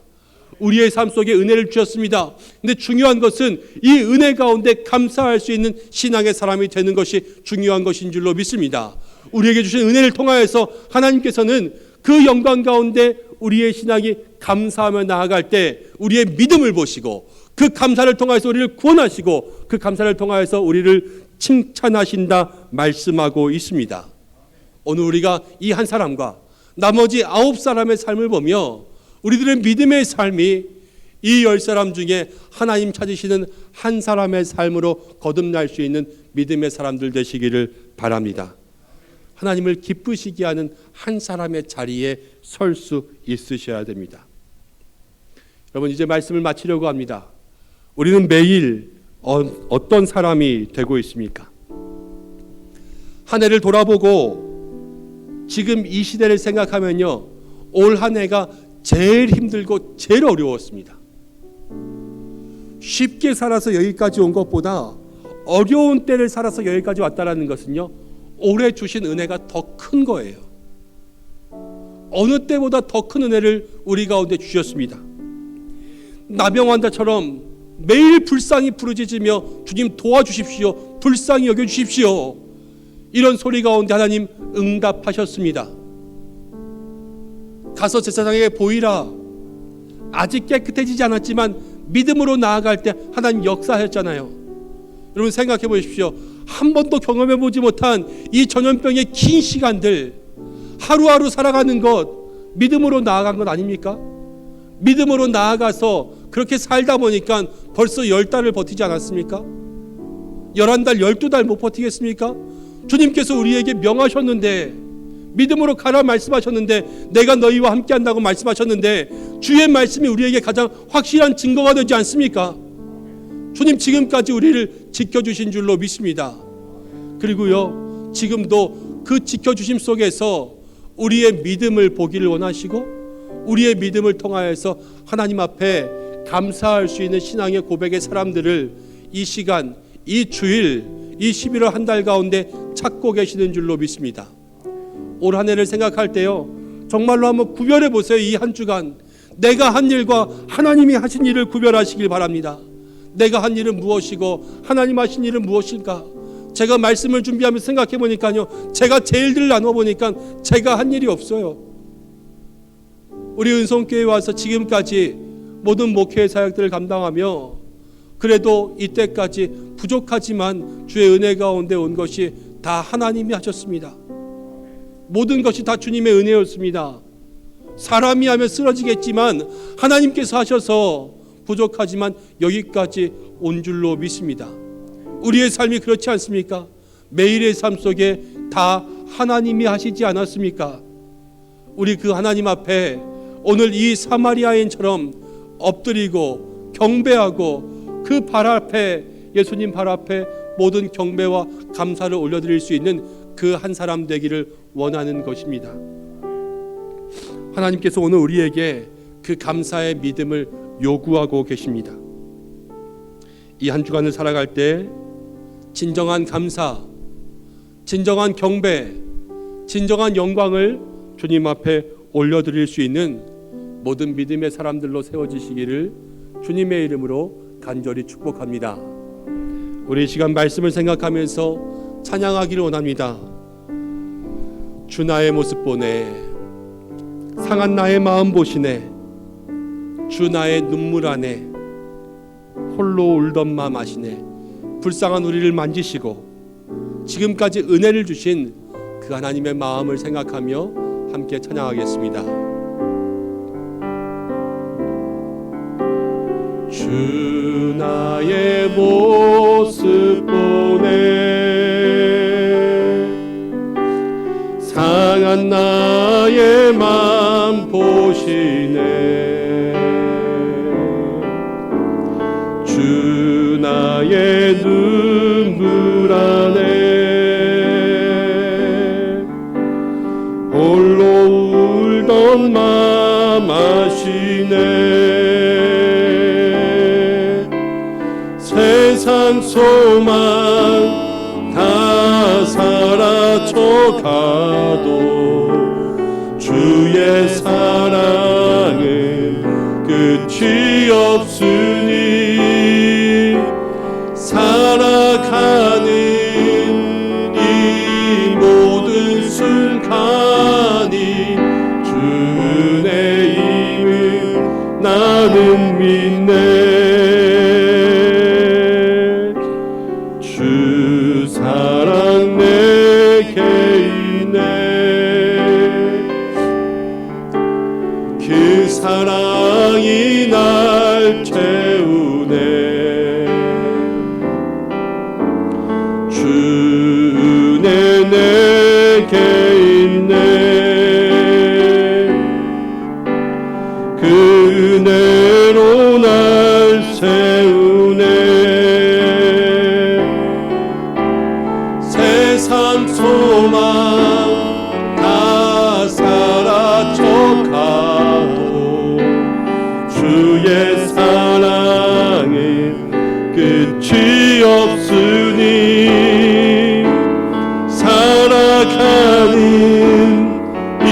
우리의 삶 속에 은혜를 주셨습니다. 근데 중요한 것은 이 은혜 가운데 감사할 수 있는 신앙의 사람이 되는 것이 중요한 것인 줄로 믿습니다. 우리에게 주신 은혜를 통하여서 하나님께서는 그 영광 가운데 우리의 신앙이 감사하며 나아갈 때 우리의 믿음을 보시고 그 감사를 통하여서 우리를 구원하시고 그 감사를 통하여서 우리를 칭찬하신다 말씀하고 있습니다. 오늘 우리가 이 한 사람과 나머지 9사람의 삶을 보며 우리들의 믿음의 삶이 이 10사람 중에 하나님 찾으시는 한 사람의 삶으로 거듭날 수 있는 믿음의 사람들 되시기를 바랍니다. 하나님을 기쁘시게 하는 한 사람의 자리에 설 수 있으셔야 됩니다. 여러분, 이제 말씀을 마치려고 합니다. 우리는 매일 어떤 사람이 되고 있습니까? 한 해를 돌아보고 지금 이 시대를 생각하면요, 올 한 해가 제일 힘들고 제일 어려웠습니다. 쉽게 살아서 여기까지 온 것보다 어려운 때를 살아서 여기까지 왔다는 것은요, 올해 주신 은혜가 더 큰 거예요. 어느 때보다 더 큰 은혜를 우리 가운데 주셨습니다. 나병 환자처럼 매일 불쌍히 부르짖으며 주님 도와주십시오, 불쌍히 여겨주십시오, 이런 소리 가운데 하나님 응답하셨습니다. 가서 제사장에게 보이라. 아직 깨끗해지지 않았지만 믿음으로 나아갈 때 하나님 역사하셨잖아요. 여러분, 생각해 보십시오. 한 번도 경험해 보지 못한 이 전염병의 긴 시간들, 하루하루 살아가는 것, 믿음으로 나아간 것 아닙니까? 믿음으로 나아가서 그렇게 살다 보니까 벌써 10달을 버티지 않았습니까? 11달, 12달 못 버티겠습니까? 주님께서 우리에게 명하셨는데, 믿음으로 가라 말씀하셨는데, 내가 너희와 함께 한다고 말씀하셨는데, 주의 말씀이 우리에게 가장 확실한 증거가 되지 않습니까? 주님 지금까지 우리를 지켜주신 줄로 믿습니다. 그리고요, 지금도 그 지켜주심 속에서 우리의 믿음을 보기를 원하시고, 우리의 믿음을 통하여서 하나님 앞에 감사할 수 있는 신앙의 고백의 사람들을 이 시간, 이 주일, 이 11월 한 달 가운데 찾고 계시는 줄로 믿습니다. 올 한 해를 생각할 때요, 정말로 한번 구별해 보세요. 이 한 주간 내가 한 일과 하나님이 하신 일을 구별하시길 바랍니다. 내가 한 일은 무엇이고 하나님 하신 일은 무엇일까? 제가 말씀을 준비하면서 생각해 보니까요, 제가 제일들 나눠 보니까 제가 한 일이 없어요. 우리 은성교회에 와서 지금까지 모든 목회 사역들을 감당하며 그래도 이때까지 부족하지만 주의 은혜 가운데 온 것이 다 하나님이 하셨습니다. 모든 것이 다 주님의 은혜였습니다. 사람이 하면 쓰러지겠지만 하나님께서 하셔서 부족하지만 여기까지 온 줄로 믿습니다. 우리의 삶이 그렇지 않습니까? 매일의 삶 속에 다 하나님이 하시지 않았습니까? 우리 그 하나님 앞에 오늘 이 사마리아인처럼 엎드리고 경배하고 그 발 앞에, 예수님 발 앞에 모든 경배와 감사를 올려드릴 수 있는 그 한 사람 되기를 원하는 것입니다. 하나님께서 오늘 우리에게 그 감사의 믿음을 요구하고 계십니다. 이 한 주간을 살아갈 때 진정한 감사, 진정한 경배, 진정한 영광을 주님 앞에 올려드릴 수 있는 모든 믿음의 사람들로 세워지시기를 주님의 이름으로 간절히 축복합니다. 우리 이 시간 말씀을 생각하면서 찬양하기를 원합니다. 주 나의 모습 보네, 상한 나의 마음 보시네, 주 나의 눈물 안에 홀로 울던 마음 아시네. 불쌍한 우리를 만지시고 지금까지 은혜를 주신 그 하나님의 마음을 생각하며 함께 찬양하겠습니다. 주 나의 모습 보네, 상한 나의 마음 보시네, 주 나의 눈물 안에 홀로 울던 마음 아시네. 세상 소망 다 사라져가도 주의 사랑은 끝이 없으니 살아가는 이 모든 순간이 주 은혜임을 나는 믿네. 주 사랑 내게 있네. 그 사랑이 날 채우네. 주 은혜 내게 있네. 그 은혜로 날 세우네. 세상 소망 다 사라져가도 주의 사랑은 끝이 없으니 살아가는 이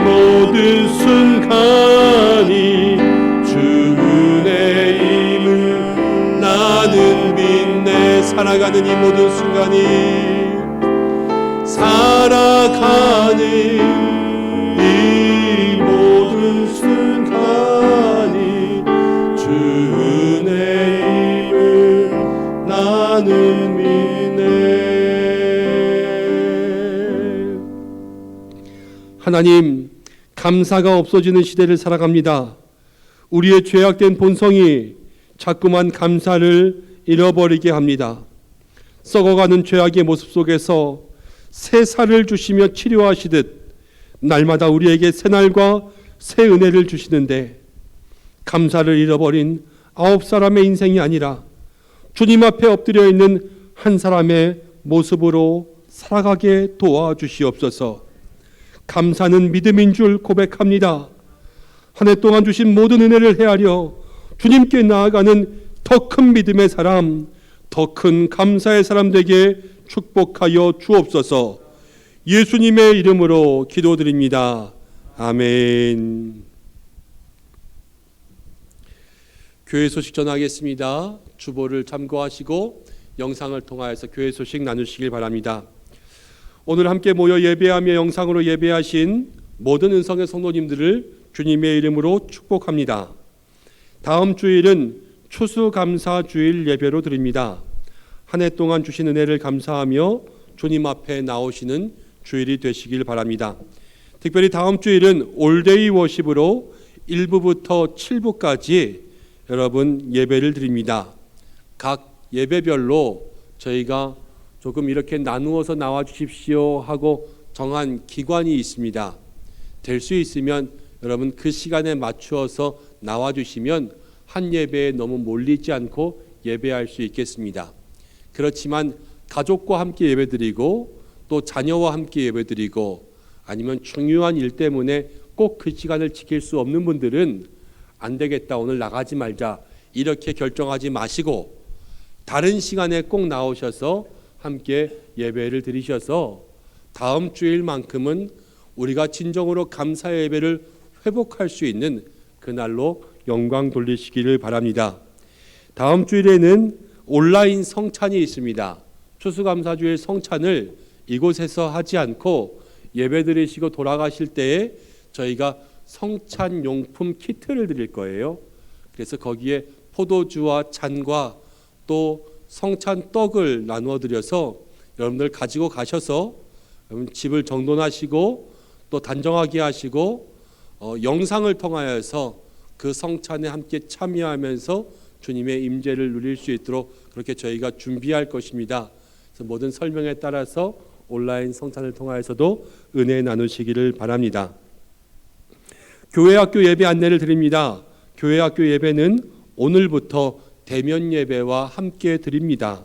모든 순간이 주 은혜임을 나는 믿네. 살아가는 이 모든 순간이 살아가는 이 모든 순간이 주 은혜임을 나는 믿네. 하나님, 감사가 없어지는 시대를 살아갑니다. 우리의 죄악된 본성이 자꾸만 감사를 잃어버리게 합니다. 썩어가는 죄악의 모습 속에서 새 살을 주시며 치료하시듯 날마다 우리에게 새 날과 새 은혜를 주시는데 감사를 잃어버린 9사람의 인생이 아니라 주님 앞에 엎드려 있는 한 사람의 모습으로 살아가게 도와주시옵소서. 감사는 믿음인 줄 고백합니다. 한 해 동안 주신 모든 은혜를 헤아려 주님께 나아가는 더 큰 믿음의 사람, 더 큰 감사의 사람 되게 축복하여 주옵소서. 예수님의 이름으로 기도드립니다. 아멘. 교회 소식 전하겠습니다. 주보를 참고하시고 영상을 통하여서 교회 소식 나누시길 바랍니다. 오늘 함께 모여 예배하며 영상으로 예배하신 모든 은성의 성도님들을 주님의 이름으로 축복합니다. 다음 주일은 추수감사주일 예배로 드립니다. 한 해 동안 주신 은혜를 감사하며 주님 앞에 나오시는 주일이 되시길 바랍니다. 특별히 다음 주일은 올데이 워십으로 1부부터 7부까지 여러분 예배를 드립니다. 각 예배별로 저희가 조금 이렇게 나누어서 나와 주십시오 하고 정한 기관이 있습니다. 될 수 있으면 여러분 그 시간에 맞추어서 나와 주시면 한 예배에 너무 몰리지 않고 예배할 수 있겠습니다. 그렇지만 가족과 함께 예배드리고 또 자녀와 함께 예배드리고 아니면 중요한 일 때문에 꼭 그 시간을 지킬 수 없는 분들은 안 되겠다, 오늘 나가지 말자, 이렇게 결정하지 마시고 다른 시간에 꼭 나오셔서 함께 예배를 드리셔서 다음 주일만큼은 우리가 진정으로 감사의 예배를 회복할 수 있는 그날로 영광 돌리시기를 바랍니다. 다음 주일에는 온라인 성찬이 있습니다. 추수감사주일 성찬을 이곳에서 하지 않고 예배 드리시고 돌아가실 때에 저희가 성찬 용품 키트를 드릴 거예요. 그래서 거기에 포도주와 잔과 또 성찬 떡을 나누어 드려서 여러분들 가지고 가셔서 집을 정돈하시고 또 단정하게 하시고 영상을 통하여서 그 성찬에 함께 참여하면서 주님의 임재를 누릴 수 있도록 그렇게 저희가 준비할 것입니다. 그래서 모든 설명에 따라서 온라인 성찬을 통하여서도 은혜 나누시기를 바랍니다. 교회 학교 예배 안내를 드립니다. 교회 학교 예배는 오늘부터 대면 예배와 함께 드립니다.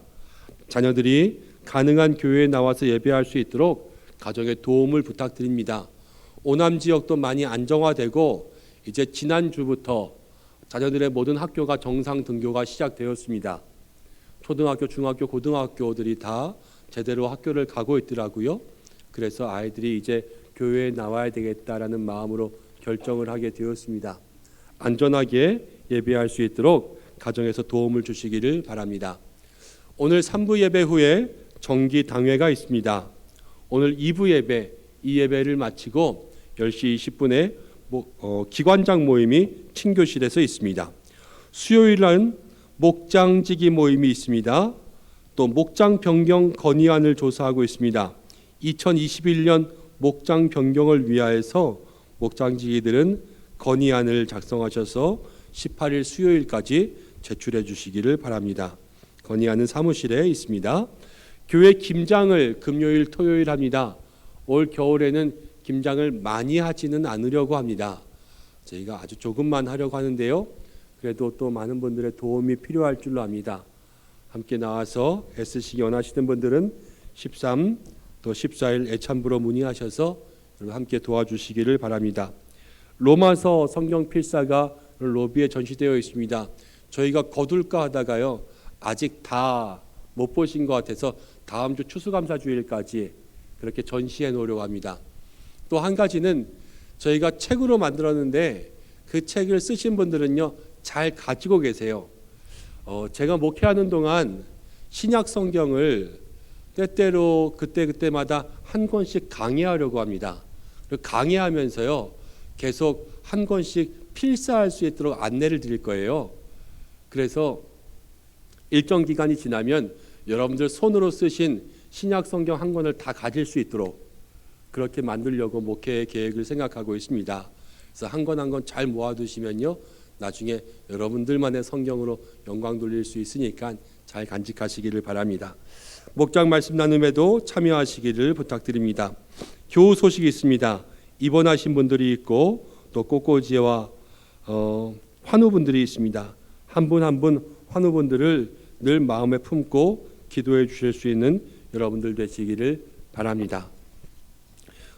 자녀들이 가능한 교회에 나와서 예배할 수 있도록 가정의 도움을 부탁드립니다. 오남 지역도 많이 안정화되고 이제 지난주부터 자녀들의 모든 학교가 정상 등교가 시작되었습니다. 초등학교, 중학교, 고등학교들이 다 제대로 학교를 가고 있더라고요. 그래서 아이들이 이제 교회에 나와야 되겠다라는 마음으로 결정을 하게 되었습니다. 안전하게 예배할 수 있도록 가정에서 도움을 주시기를 바랍니다. 오늘 3부 예배 후에 정기 당회가 있습니다. 오늘 2부 예배, 이 예배를 마치고 10시 20분에 기관장 모임이 친교실에서 있습니다. 수요일은 목장지기 모임이 있습니다. 또 목장 변경 건의안을 조사하고 있습니다. 2021년 목장 변경을 위하여서 목장지기들은 건의안을 작성하셔서 18일 수요일까지 제출해 주시기를 바랍니다. 건의안은 사무실에 있습니다. 교회 김장을 금요일 토요일 합니다. 올 겨울에는 김장을 많이 하지는 않으려고 합니다. 저희가 아주 조금만 하려고 하는데요. 그래도 또 많은 분들의 도움이 필요할 줄로 압니다. 함께 나와서 애쓰시기 원하시는 분들은 13, 또 14일 애참부로 문의하셔서 함께 도와주시기를 바랍니다. 로마서 성경 필사가 로비에 전시되어 있습니다. 저희가 거둘까 하다가요, 아직 다 못 보신 것 같아서 다음 주 추수감사주일까지 그렇게 전시해 놓으려고 합니다. 또 한 가지는 저희가 책으로 만들었는데 그 책을 쓰신 분들은요 잘 가지고 계세요. 제가 목회하는 동안 신약 성경을 때때로 그때마다 한 권씩 강의하려고 합니다. 강의하면서요 계속 한 권씩 필사할 수 있도록 안내를 드릴 거예요. 그래서 일정 기간이 지나면 여러분들 손으로 쓰신 신약 성경 한 권을 다 가질 수 있도록 그렇게 만들려고 목회 계획을 생각하고 있습니다. 그래서 한 권 한 권 잘 모아두시면요 나중에 여러분들만의 성경으로 영광 돌릴 수 있으니까 잘 간직하시기를 바랍니다. 목장 말씀 나눔에도 참여하시기를 부탁드립니다. 교우 소식이 있습니다. 입원하신 분들이 있고 또 꽃꽂이와 환우분들이 있습니다. 한 분 한 분 환우분들을 늘 마음에 품고 기도해 주실 수 있는 여러분들 되시기를 바랍니다.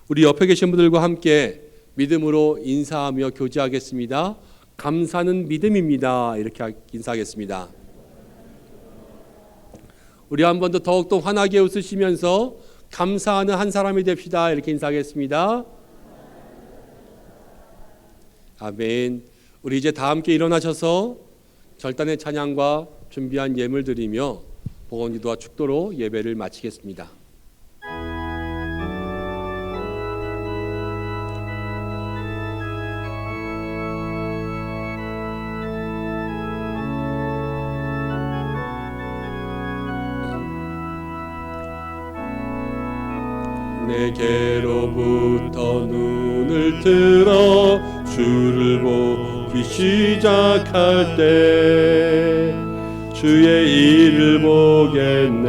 우리 옆에 계신 분들과 함께 믿음으로 인사하며 교제하겠습니다. 감사는 믿음입니다. 이렇게 인사하겠습니다. 우리 한 번 더 더욱더 환하게 웃으시면서 감사하는 한 사람이 됩시다. 이렇게 인사하겠습니다. 아멘. 우리 이제 다 함께 일어나셔서 절단의 찬양과 준비한 예물 드리며 복원기도와 축도로 예배를 마치겠습니다. 내게로부터 눈을 들어 주를 보기 시작할 때 주의 일을 보겠네.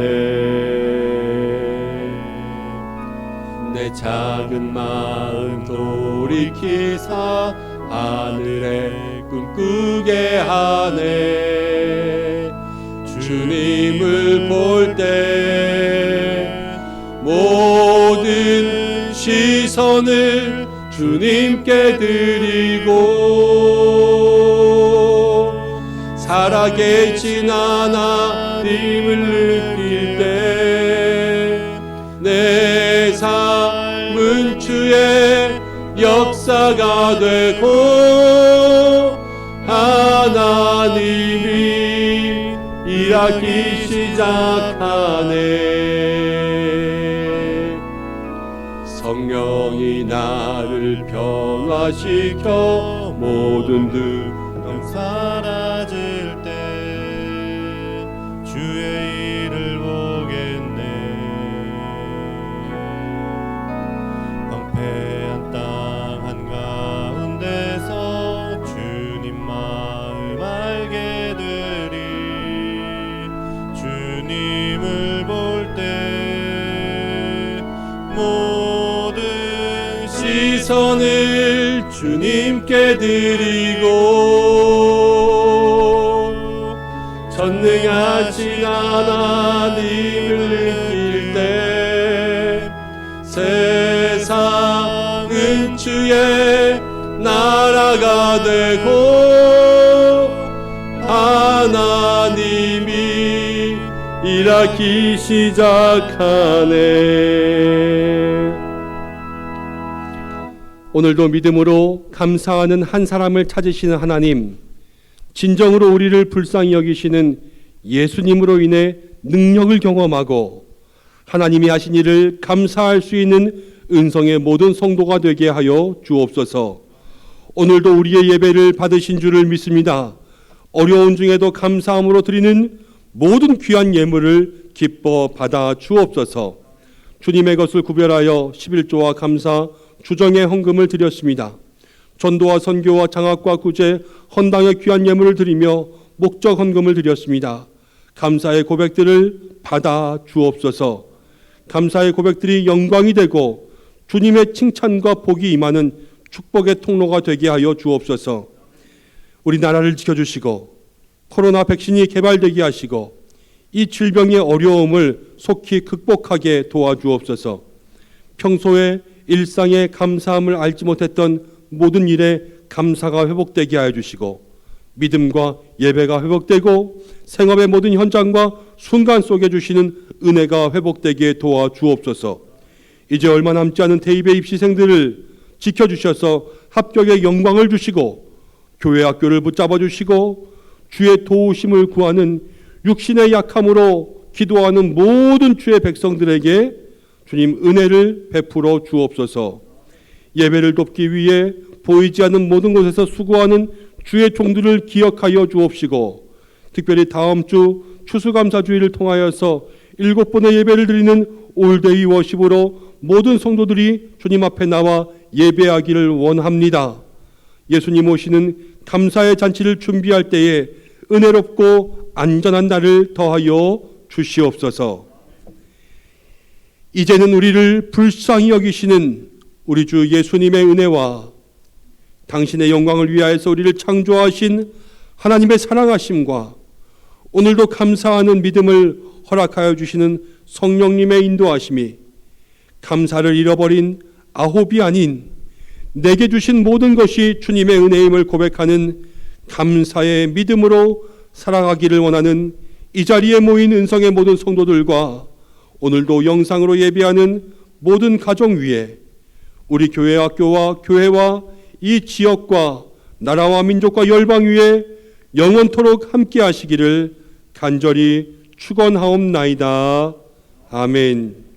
내 작은 마음 돌이키사 하늘에 꿈꾸게 하네. 주님을 볼 때 모든 시선을 주님께 드리고 살아계신 하나님을 느낄 때 내 삶은 주의 역사가 되고 하나님이 일하기 시작하네. 성령이 나를 평화시켜 모든 두려움 사라질 때 주의 일을 보겠네. 황폐한 땅 한가운데서 주님 마음 알게 되리. 주님을 볼 때 모든 시선을 주님께 드리고 전능하신 하나님을 느낄 때 세상은 주의 나라가 되고 하나님이 일하기 시작하네. 오늘도 믿음으로 감사하는 한 사람을 찾으시는 하나님, 진정으로 우리를 불쌍히 여기시는 예수님으로 인해 능력을 경험하고 하나님이 하신 일을 감사할 수 있는 은성의 모든 성도가 되게 하여 주옵소서. 오늘도 우리의 예배를 받으신 줄을 믿습니다. 어려운 중에도 감사함으로 드리는 모든 귀한 예물을 기뻐 받아 주옵소서. 주님의 것을 구별하여 11조와 감사, 주정의 헌금을 드렸습니다. 전도와 선교와 장학과 구제, 헌당의 귀한 예물을 드리며 목적 헌금을 드렸습니다. 감사의 고백들을 받아 주옵소서. 감사의 고백들이 영광이 되고 주님의 칭찬과 복이 임하는 축복의 통로가 되게 하여 주옵소서. 우리나라를 지켜주시고 코로나 백신이 개발되게 하시고 이 질병의 어려움을 속히 극복하게 도와주옵소서. 평소에 일상의 감사함을 알지 못했던 모든 일에 감사가 회복되게 하여 주시고 믿음과 예배가 회복되고 생업의 모든 현장과 순간 속에 주시는 은혜가 회복되게 도와주옵소서. 이제 얼마 남지 않은 대입의 입시생들을 지켜주셔서 합격의 영광을 주시고 교회 학교를 붙잡아 주시고 주의 도우심을 구하는 육신의 약함으로 기도하는 모든 주의 백성들에게 주님 은혜를 베풀어 주옵소서. 예배를 돕기 위해 보이지 않는 모든 곳에서 수고하는 주의 종들을 기억하여 주옵시고 특별히 다음 주 추수감사주의를 통하여서 7번의 예배를 드리는 올데이 워십으로 모든 성도들이 주님 앞에 나와 예배하기를 원합니다. 예수님 오시는 감사의 잔치를 준비할 때에 은혜롭고 안전한 날을 더하여 주시옵소서. 이제는 우리를 불쌍히 여기시는 우리 주 예수님의 은혜와 당신의 영광을 위하여서 우리를 창조하신 하나님의 사랑하심과 오늘도 감사하는 믿음을 허락하여 주시는 성령님의 인도하심이 감사를 잃어버린 아홉이 아닌 내게 주신 모든 것이 주님의 은혜임을 고백하는 감사의 믿음으로 살아가기를 원하는 이 자리에 모인 은성의 모든 성도들과 오늘도 영상으로 예배하는 모든 가정 위에 우리 교회 학교와 교회와 이 지역과 나라와 민족과 열방 위에 영원토록 함께 하시기를 간절히 축원하옵나이다. 아멘.